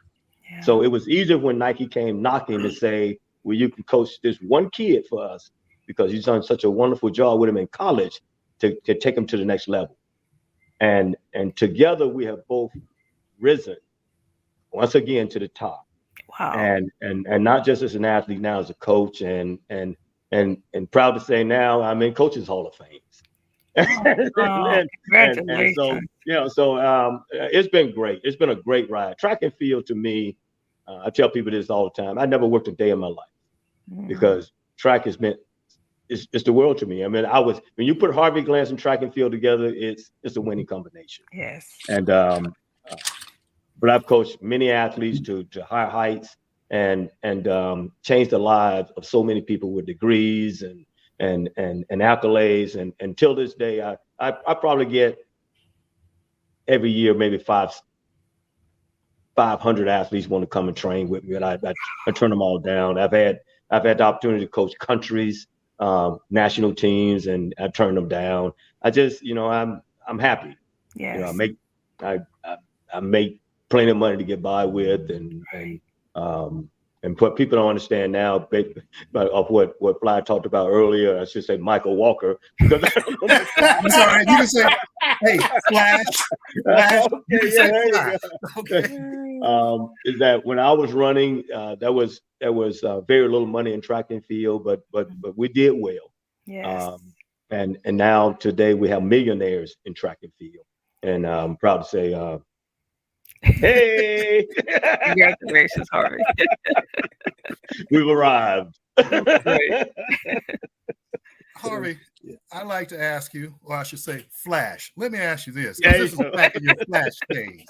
Speaker 6: Yeah. So it was easier when Nike came knocking to say, well, you can coach this one kid for us because he's done such a wonderful job with him in college to take him to the next level. And together we have both risen once again to the top.
Speaker 3: Wow.
Speaker 6: And not just as an athlete, now as a coach, and proud to say now I'm in Coaches Hall of Fame.
Speaker 3: Congratulations.
Speaker 6: And so, you know, so it's been great. It's been a great ride. Track and field to me, I tell people this all the time. I never worked a day in my life because track has been, it's the world to me. I mean, when you put Harvey Glance and track and field together, it's a winning combination.
Speaker 3: Yes.
Speaker 6: And but I've coached many athletes to higher heights and changed the lives of so many people with degrees and accolades. And until this day, I probably get every year maybe 500 athletes want to come and train with me, and I turn them all down. I've had the opportunity to coach countries, national teams, and I turn them down. I just, you know, I'm happy.
Speaker 3: Yes.
Speaker 6: You know, I make plenty of money to get by with, and what people don't understand now of what Fly talked about earlier, I should say Michael Walker. Because
Speaker 4: I'm sorry, you can say, hey, Flash. Okay.
Speaker 6: Is that when I was running, there was very little money in track and field, but we did well.
Speaker 3: Yes.
Speaker 6: And now today we have millionaires in track and field, and I'm proud to say, hey,
Speaker 3: congratulations, Harvey.
Speaker 6: We've arrived.
Speaker 4: Harvey, I'd like to ask you, or I should say, Flash. Let me ask you this. This is back in your Flash days.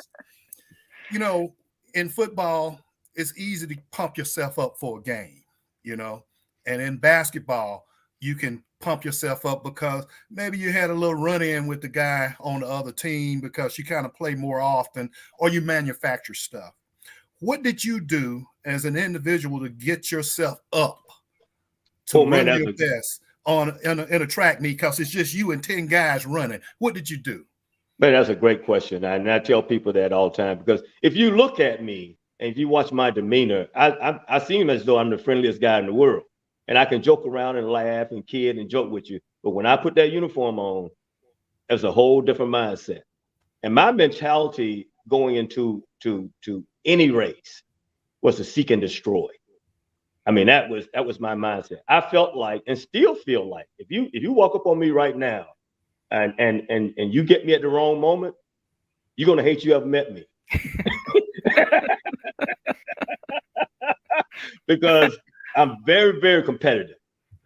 Speaker 4: You know, in football, it's easy to pump yourself up for a game, you know, and in basketball, you can pump yourself up because maybe you had a little run-in with the guy on the other team because you kind of play more often, or you manufacture stuff. What did you do as an individual to get yourself up to run your best in a track meet? Because it's just you and 10 guys running. What did you do?
Speaker 6: Man, that's a great question. And I tell people that all the time, because if you look at me and if you watch my demeanor, I seem as though I'm the friendliest guy in the world. And I can joke around and laugh and kid and joke with you. But when I put that uniform on, there's a whole different mindset. And my mentality going into any race was to seek and destroy. I mean, that was my mindset. I felt like, and still feel like, if you walk up on me right now and you get me at the wrong moment, you're gonna hate you ever met me. Because I'm very, very competitive.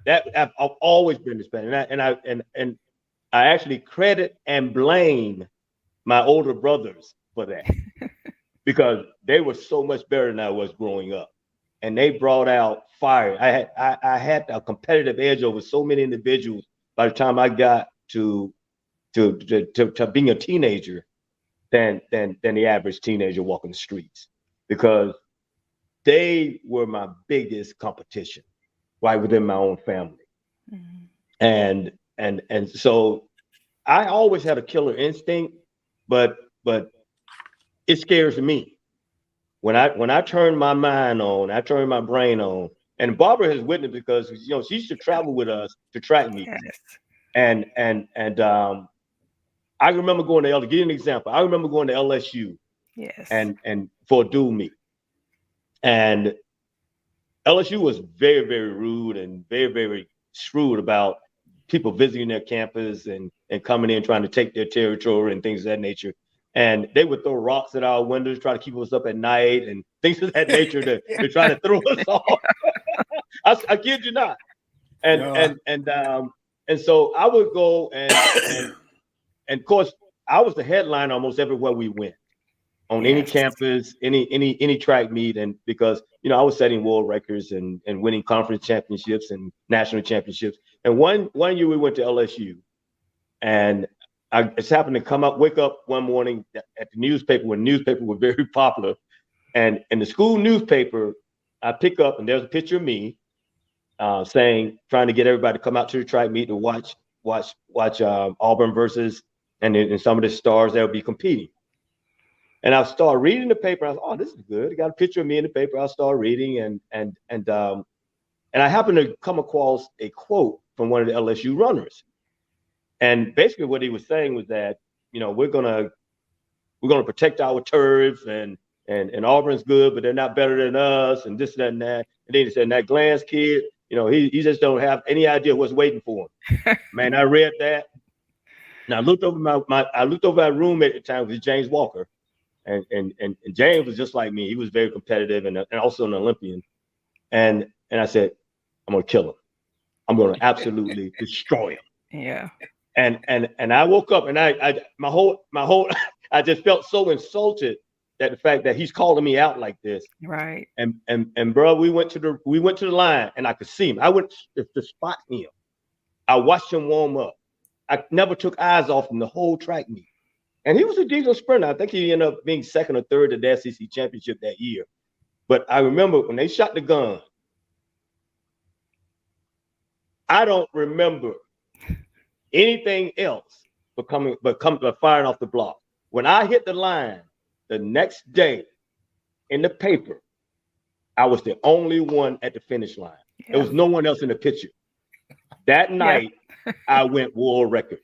Speaker 6: That I've always been this bad, and I actually credit and blame my older brothers for that because they were so much better than I was growing up. And they brought out fire. I had a competitive edge over so many individuals by the time I got to being a teenager than the average teenager walking the streets, because they were my biggest competition right within my own family. Mm-hmm. And so I always had a killer instinct, but it scares me. When I turn my mind on, I turn my brain on, and Barbara has witnessed because she used to travel with us to track meets. Yes. And I remember going to give you an example. I remember going to LSU.
Speaker 3: Yes.
Speaker 6: And for a dual meet. And LSU was very, very rude and very, very shrewd about people visiting their campus and coming in trying to take their territory and things of that nature. And they would throw rocks at our windows, try to keep us up at night and things of that nature to try to throw us off. I kid you not. And so I would go and of course I was the headline almost everywhere we went on any campus, any track meet, and because I was setting world records and winning conference championships and national championships. And one year we went to LSU, and I just happened to wake up one morning at the newspaper when newspapers were very popular. And in the school newspaper, I pick up and there's a picture of me trying to get everybody to come out to the track meet to watch Auburn versus and some of the stars that would be competing. And I started reading the paper. I was, oh, this is good. I got a picture of me in the paper. I started reading and I happened to come across a quote from one of the LSU runners. And basically what he was saying was that, we're gonna protect our turf and Auburn's good, but they're not better than us and this, that, and that. And then he said, that Glance kid, he just don't have any idea what's waiting for him. Man, I read that. And I looked over my roommate at the time, was James Walker. And James was just like me. He was very competitive and also an Olympian. And I said, I'm gonna kill him. I'm gonna absolutely destroy him.
Speaker 3: Yeah.
Speaker 6: And I woke up and my whole I just felt so insulted that the fact that he's calling me out like this.
Speaker 3: Right.
Speaker 6: And bro, we went to the line and I could see him. I went to spot him. I watched him warm up. I never took eyes off him the whole track meet. And he was a decent sprinter. I think he ended up being second or third at the SEC championship that year. But I remember when they shot the gun, I don't remember anything else but firing off the block. When I hit the line the next day in the paper, I was the only one at the finish line. Yeah. There was no one else in the picture. That night, I went world record.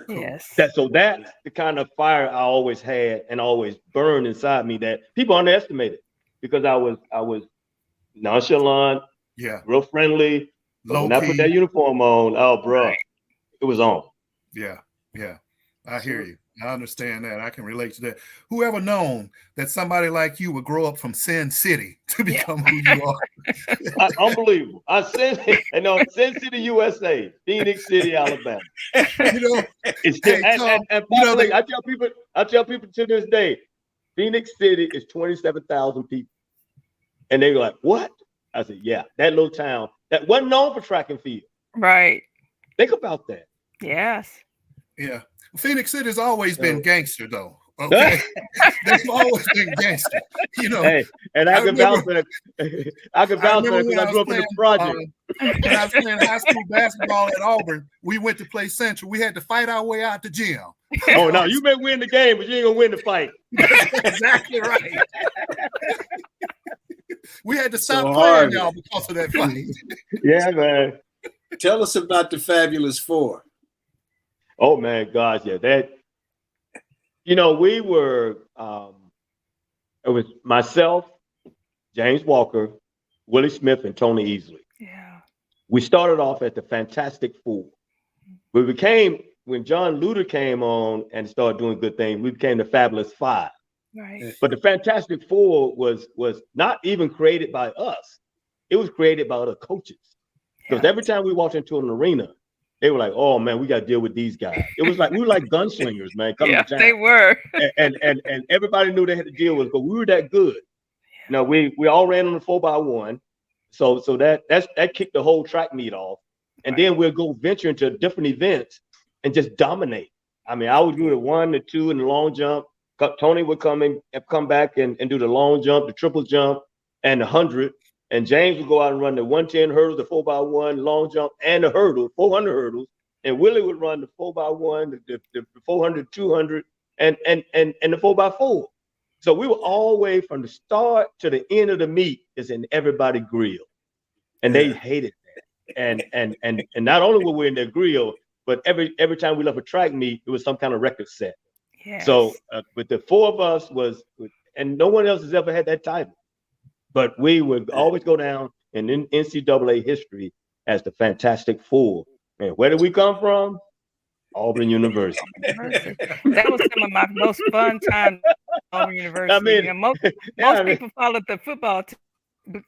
Speaker 3: Yes.
Speaker 6: That's the kind of fire I always had and always burned inside me that people underestimated, because I was nonchalant, real friendly. But when I put that uniform on, oh, bro, it was on.
Speaker 4: Yeah. I hear you. I understand that. I can relate to that. Whoever known that somebody like you would grow up from Sin City to become who you are?
Speaker 6: Unbelievable. Sin City, USA, Phoenix City, Alabama. It's I tell people to this day, Phoenix City is 27,000 people, and they were like, "What?" I said, "Yeah, that little town that wasn't known for track and field."
Speaker 3: Right.
Speaker 6: Think about that.
Speaker 3: Yes.
Speaker 4: Yeah. Phoenix City has always been gangster, though. Okay, they've always been gangster.
Speaker 6: Hey, and I can vouch for that. I can vouch for that because I grew up in the project.
Speaker 4: When I was playing high school basketball at Auburn, we went to play Central. We had to fight our way out the gym.
Speaker 6: Oh no, you may win the game, but you ain't gonna win the fight.
Speaker 4: Exactly right. We had to stop playing y'all because of that fight.
Speaker 6: Yeah, man.
Speaker 1: Tell us about the Fabulous Four.
Speaker 6: Oh man, gosh, yeah, that. We were. It was myself, James Walker, Willie Smith, and Tony Easley.
Speaker 3: Yeah.
Speaker 6: We started off at the Fantastic Four. We became, when John Luter came on and started doing good things, we became the Fabulous Five.
Speaker 3: Right.
Speaker 6: But the Fantastic Four was not even created by us. It was created by other coaches. Because every time we walked into an arena, they were like, oh man, we got to deal with these guys. It was like we were like gunslingers, man, coming
Speaker 3: Yeah,
Speaker 6: to town.
Speaker 3: they were.
Speaker 6: and everybody knew they had to deal with us, but we were that good. You know, we all ran on the 4x1, so that kicked the whole track meet off, and then we'll go venture into different events and just dominate. I mean, I would do the 1, the 2, and the long jump. Tony would come back and do the long jump, the triple jump, and the 100. And James would go out and run the 110 hurdles, the 4x1, long jump, and the hurdle, 400 hurdles. And Willie would run the 4x1, the 400, 200, and the 4x4. So we were all the way from the start to the end of the meet is in everybody grill, and they hated that. And not only were we in their grill, but every time we left a track meet, it was some kind of record set.
Speaker 3: Yes.
Speaker 6: So, but the 4 of us and no one else has ever had that title. But we would always go down in NCAA history as the Fantastic Four. And where did we come from? Auburn University.
Speaker 3: That was some of my most fun times at Auburn University.
Speaker 6: I mean,
Speaker 3: most people followed the football team.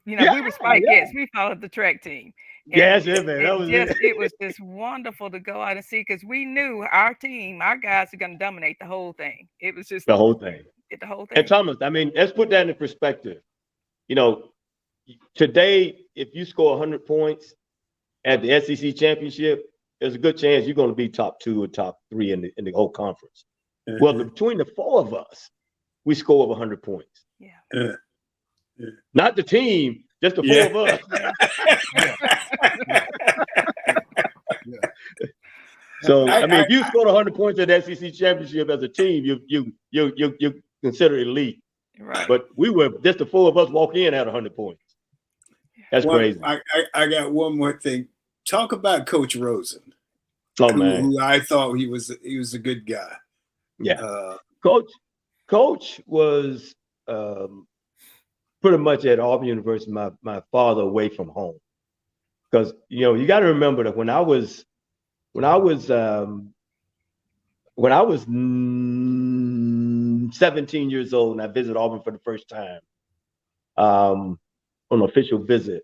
Speaker 3: We were Spike Gets. We followed the track team.
Speaker 6: Yes, man.
Speaker 3: It was just wonderful to go out and see, because we knew our team, our guys are going to dominate the whole thing. It was just
Speaker 6: the whole thing.
Speaker 3: The whole thing.
Speaker 6: And Thomas, I mean, let's put that in perspective. You know, today, if you score 100 points at the SEC championship, there's a good chance you're going to be top 2 or top 3 in the whole conference. Mm-hmm. Well, between the 4 of us, we score over 100 points.
Speaker 3: Yeah.
Speaker 6: Not the team, just the 4 of us. So I mean, if you scored 100 points at the SEC championship as a team, you consider elite.
Speaker 3: Right.
Speaker 6: But we were just the 4 of us walk in at 100 points. That's crazy.
Speaker 1: I got one more thing. Talk about Coach Rosen.
Speaker 6: Oh man,
Speaker 1: who I thought he was a good guy.
Speaker 6: Yeah. Coach was pretty much at Auburn University, my father away from home. Because you got to remember that when I was 17 years old and I visited Auburn for the first time on an official visit,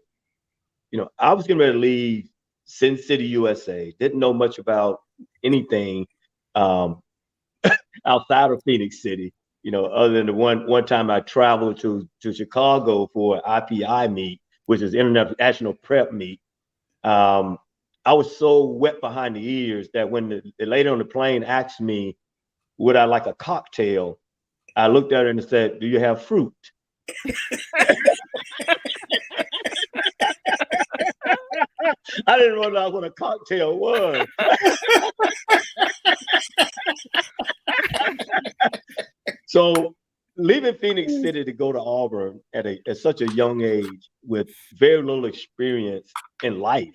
Speaker 6: I was getting ready to leave Sin City, USA. Didn't know much about anything outside of Phoenix City, other than the one time I traveled to Chicago for IPI meet, which is International Prep meet. I was so wet behind the ears that when the lady on the plane asked me, would I like a cocktail? I looked at her and said, do you have fruit? I didn't realize what a cocktail was. So leaving Phoenix City to go to Auburn at such a young age with very little experience in life,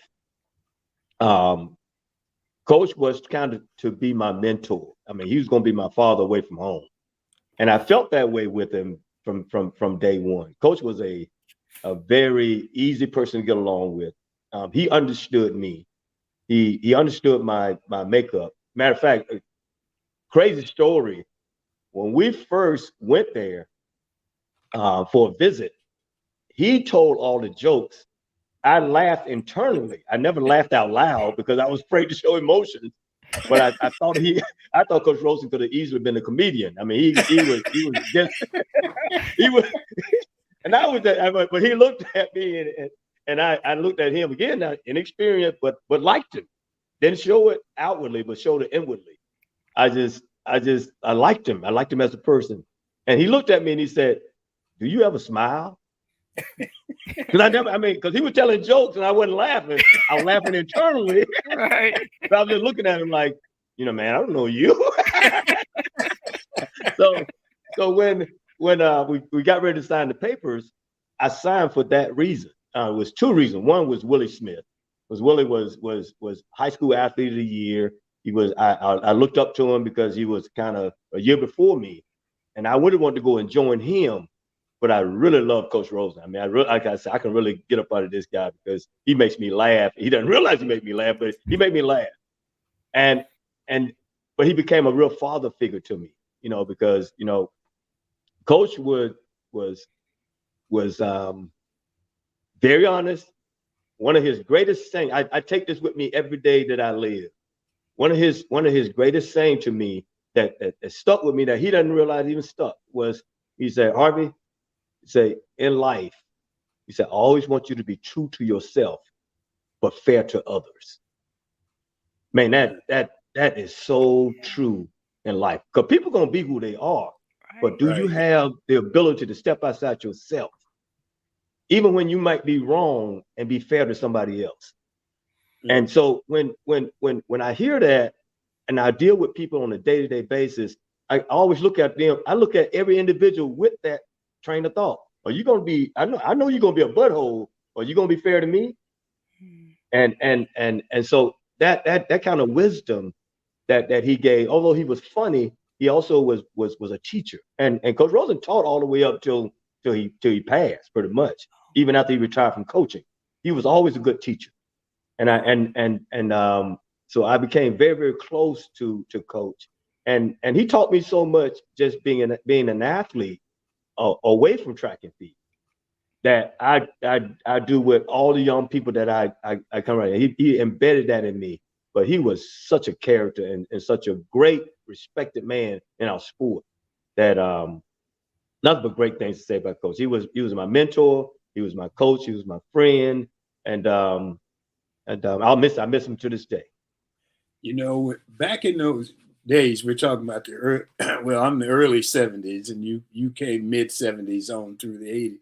Speaker 6: Coach was kind of to be my mentor. I mean, he was going to be my father away from home. And I felt that way with him from day one. Coach was a very easy person to get along with. He understood me. He understood my makeup. Matter of fact, crazy story. When we first went there for a visit, he told all the jokes. I laughed internally. I never laughed out loud because I was afraid to show emotions. But I thought Coach Rosen could have easily been a comedian. I mean, he was just he was, and I was that. But he looked at me and I looked at him again, inexperienced, but liked him. Didn't show it outwardly, but showed it inwardly. I liked him. I liked him as a person. And he looked at me and he said, "Do you ever smile?" Because he was telling jokes and I wasn't laughing. I was laughing internally.
Speaker 3: Right.
Speaker 6: But I was just looking at him like, man, I don't know you. So when we got ready to sign the papers, I signed for that reason. It was 2 reasons. One was Willie Smith. Because Willie was high school athlete of the year. He was. I looked up to him because he was kind of a year before me, and I would have wanted to go and join him. But I really love Coach Rosen. I mean, like I said, I can really get up out of this guy because he makes me laugh. He doesn't realize he makes me laugh, but he made me laugh. But he became a real father figure to me, because Coach was very honest, one of his greatest sayings, I take this with me every day that I live. One of his greatest sayings to me that stuck with me, that he doesn't realize even stuck, was, he said, Harvey, he said, in life, he said, I always want you to be true to yourself, but fair to others. Man, that is so true in life. Because people are gonna be who they are. But do you have the ability to step outside yourself, even when you might be wrong, and be fair to somebody else? And so when I hear that, and I deal with people on a day-to-day basis, I always look at them. I look at every individual with that train of thought. Are you gonna be? I know you're gonna be a butthole. Are you gonna be fair to me? And so that kind of wisdom that he gave, although he was funny, he also was a teacher. And Coach Rosen taught all the way up till he passed, pretty much. Even after he retired from coaching, he was always a good teacher. So I became very, very close to Coach, and he taught me so much, just being an athlete away from track and field, that I do with all the young people that I come around. He embedded that in me. But he was such a character and such a great, respected man in our sport, that nothing but great things to say about Coach. He was my mentor. He was my coach. He was my friend, and I miss him to this day.
Speaker 1: You know, back in those days, we're talking about I'm the early 70s, and you came mid 70s on through the 80s.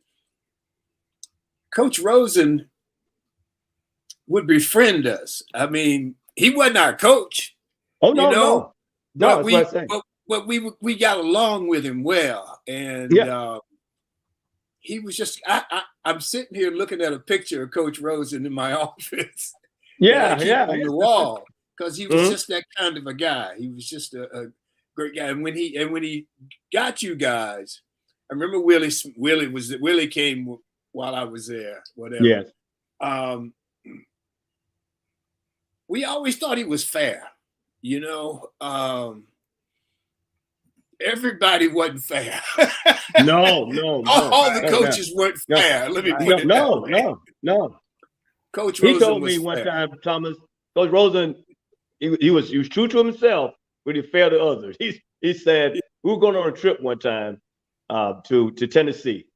Speaker 1: Coach Rosen would befriend us. I mean, he wasn't our coach.
Speaker 6: Oh no,
Speaker 1: but we got along with him well, and he was just. I'm sitting here looking at a picture of Coach Rosen in my office. On the wall, because he was just that kind of a guy. He was just a great guy. And when he got you guys, I remember Willie came while I was there. Whatever.
Speaker 6: Yes.
Speaker 1: We always thought he was fair, you know. Everybody wasn't fair.
Speaker 6: No.
Speaker 1: All the coaches weren't fair. Let me put it that way.
Speaker 6: No.
Speaker 1: Coach Rosen,
Speaker 6: he told me one time, Thomas, Coach Rosen, he was true to himself, but he fair to others. He said, we were going on a trip one time to Tennessee,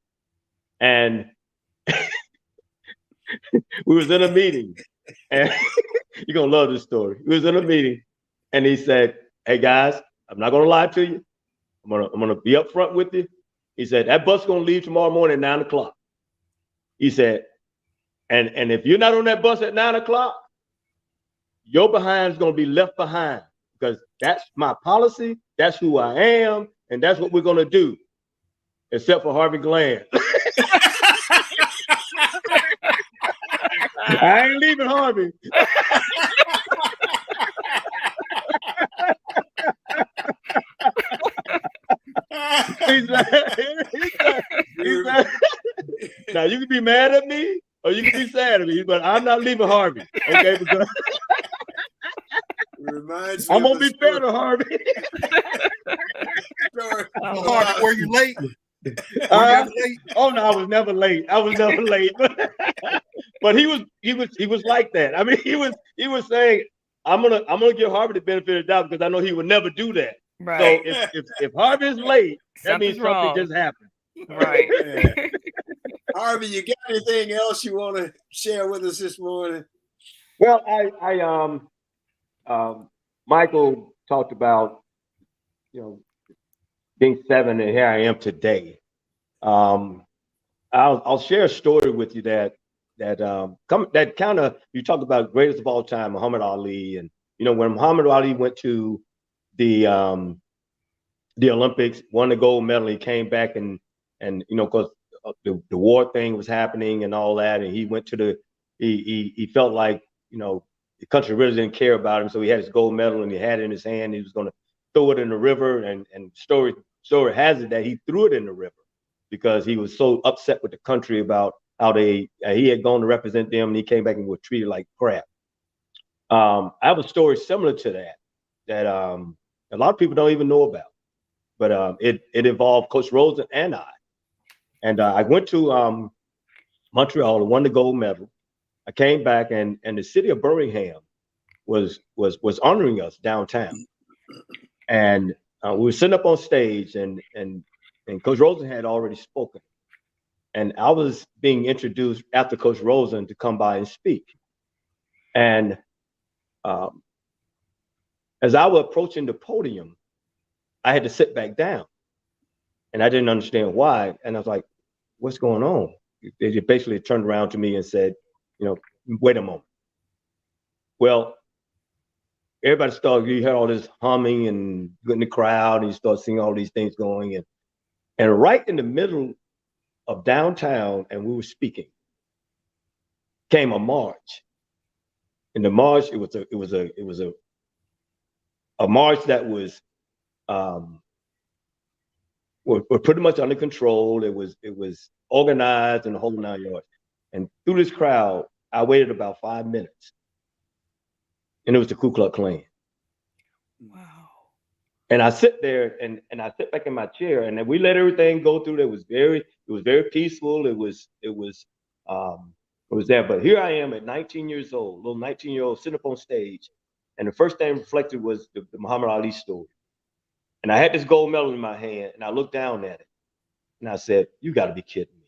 Speaker 6: and we was in a meeting, and you're gonna love this story. We was in a meeting, and he said, hey guys, I'm not gonna lie to you. I'm gonna be upfront with you. He said, that bus is gonna leave tomorrow morning at 9 o'clock. He said, and if you're not on that bus at 9 o'clock, your behind is gonna be left behind, because that's my policy, that's who I am, and that's what we're gonna do. Except for Harvey Glance. I ain't leaving Harvey. He's like, now you can be mad at me or you can be sad at me, but I'm not leaving Harvey. Okay, because I'm gonna be fair to Harvey.
Speaker 4: Harvey, were you late?
Speaker 6: Oh no, I was never late. But he was like that. I mean, he was saying, I'm gonna give Harvey the benefit of the doubt, because I know he would never do that.
Speaker 3: Right.
Speaker 6: So if Harvey is late, that means something just happened.
Speaker 3: Right.
Speaker 1: Harvey, you got anything else you want to share with us this morning?
Speaker 6: Well, Michael talked about, being 7, and here I am today. I'll share a story with you that kind of, you talked about greatest of all time, Muhammad Ali, and when Muhammad Ali went to the Olympics, won the gold medal, he came back and because the war thing was happening and all that, and he went to he felt like the country really didn't care about him, so he had his gold medal and he had it in his hand. He was going to throw it in the river, and story has it that he threw it in the river because he was so upset with the country about how he had gone to represent them, and he came back and was treated like crap. I have a story similar to that a lot of people don't even know about, but it involved Coach Rosen and I. And I went to Montreal and won the gold medal. I came back and the city of Birmingham was honoring us downtown. And we were sitting up on stage and Coach Rosen had already spoken. And I was being introduced after Coach Rosen to come by and speak. And as I was approaching the podium, I had to sit back down. And I didn't understand why. And I was like, what's going on? They basically turned around to me and said, wait a moment. Well, everybody started, you heard all this humming and in the crowd, and you start seeing all these things going. And right in the middle of downtown, and we were speaking, came a march. And the march, it was a march that was were pretty much under control. It was organized and the whole 9 yards. And through this crowd, I waited about 5 minutes. And it was the Ku Klux Klan.
Speaker 3: Wow.
Speaker 6: And I sit there and I sit back in my chair and then we let everything go through. It was very peaceful. It was there. But here I am at 19 years old, little 19-year-old sitting up on stage. And the first thing reflected was the Muhammad Ali story. And I had this gold medal in my hand and I looked down at it and I said, you got to be kidding me.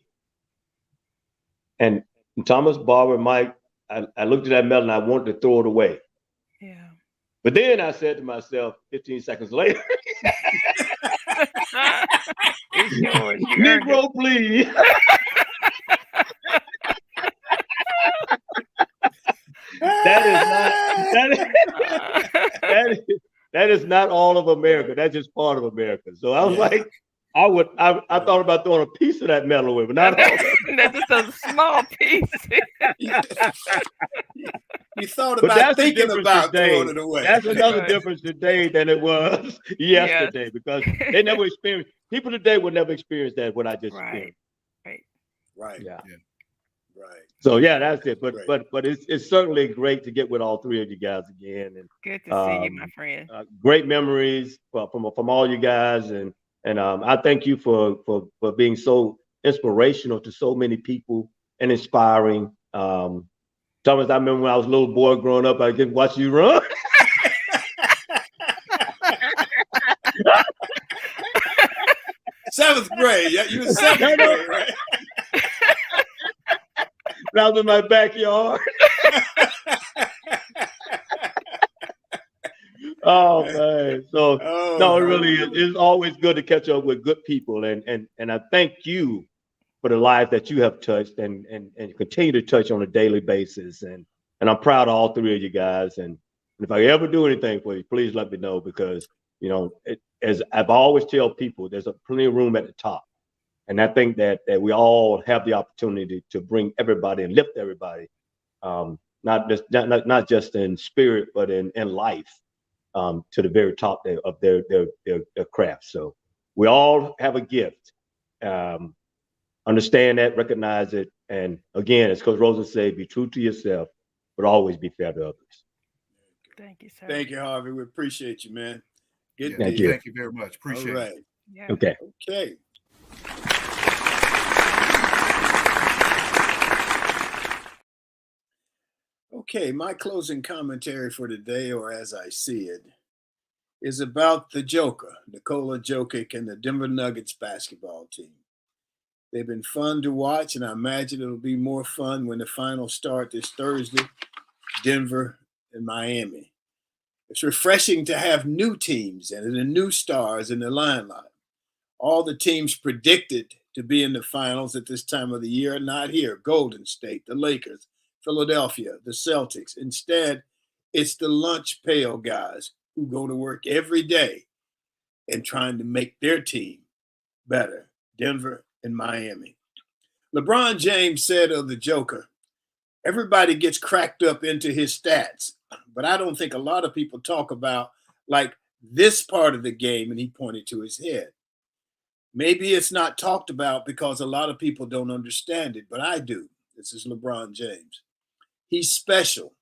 Speaker 6: And Thomas, Barbara, Mike, I looked at that medal and I wanted to throw it away.
Speaker 3: Yeah.
Speaker 6: But then I said to myself 15 seconds later,
Speaker 3: It's yours. You earned
Speaker 6: Negro,
Speaker 3: it.
Speaker 6: please. That is not all of America. That's just part of America. So I was like, I thought about throwing a piece of that medal away, but not all of it.
Speaker 3: That's just a small piece.
Speaker 1: You thought about thinking about throwing it away.
Speaker 6: That's another difference today than it was yesterday, because they never experienced. People today would never experience that what I just experienced.
Speaker 1: Right.
Speaker 6: Yeah.
Speaker 1: Right.
Speaker 6: So yeah, that's it. But it's certainly great to get with all three of you guys again. And
Speaker 3: good to see you, my friend.
Speaker 6: Great memories from all you guys, and I thank you for being so inspirational to so many people and inspiring. Thomas, I remember when I was a little boy growing up, I could watch you run.
Speaker 1: Seventh grade. Yeah, you were seventh grade, right?
Speaker 6: When I was in my backyard. Oh man! So no, it really is. It's always good to catch up with good people, and I thank you for the lives that you have touched and continue to touch on a daily basis. And I'm proud of all three of you guys. And if I ever do anything for you, please let me know, because as I've always tell people, there's plenty of room at the top. And I think that we all have the opportunity to bring everybody and lift everybody, not just in spirit, but in life, to the very top of their craft. So we all have a gift. Understand that, recognize it, and again, as Coach Rosen said, be true to yourself, but always be fair to others.
Speaker 3: Thank you, sir.
Speaker 1: Thank you, Harvey. We appreciate you, man.
Speaker 4: Thank you very much. Appreciate it.
Speaker 3: Yeah.
Speaker 6: Okay.
Speaker 1: Okay, my closing commentary for today, or as I see it, is about the Joker, Nikola Jokic, and the Denver Nuggets basketball team. They've been fun to watch, and I imagine it'll be more fun when the finals start this Thursday, Denver and Miami. It's refreshing to have new teams and the new stars in the limelight. All the teams predicted to be in the finals at this time of the year are not here. Golden State, the Lakers, Philadelphia, the Celtics. Instead, it's the lunch pail guys who go to work every day and trying to make their team better, Denver and Miami. LeBron James said of the Joker, everybody gets cracked up into his stats, but I don't think a lot of people talk about like this part of the game, and he pointed to his head. Maybe it's not talked about because a lot of people don't understand it, but I do. This is LeBron James. He's special.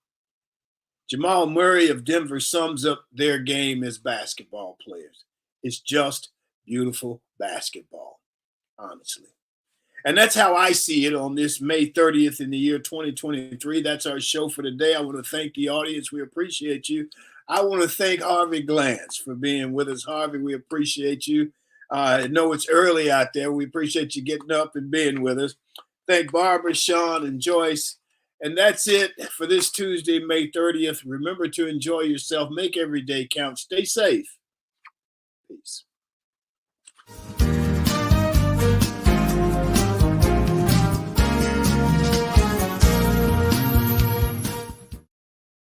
Speaker 1: Jamal Murray of Denver sums up their game as basketball players. It's just beautiful basketball, honestly. And that's how I see it on this May 30th in the year 2023. That's our show for today. I want to thank the audience. We appreciate you. I want to thank Harvey Glance for being with us. Harvey, we appreciate you. I know it's early out there. We appreciate you getting up and being with us. Thank Barbara, Sean, and Joyce. And that's it for this Tuesday, May 30th. Remember to enjoy yourself. Make every day count. Stay safe. Peace.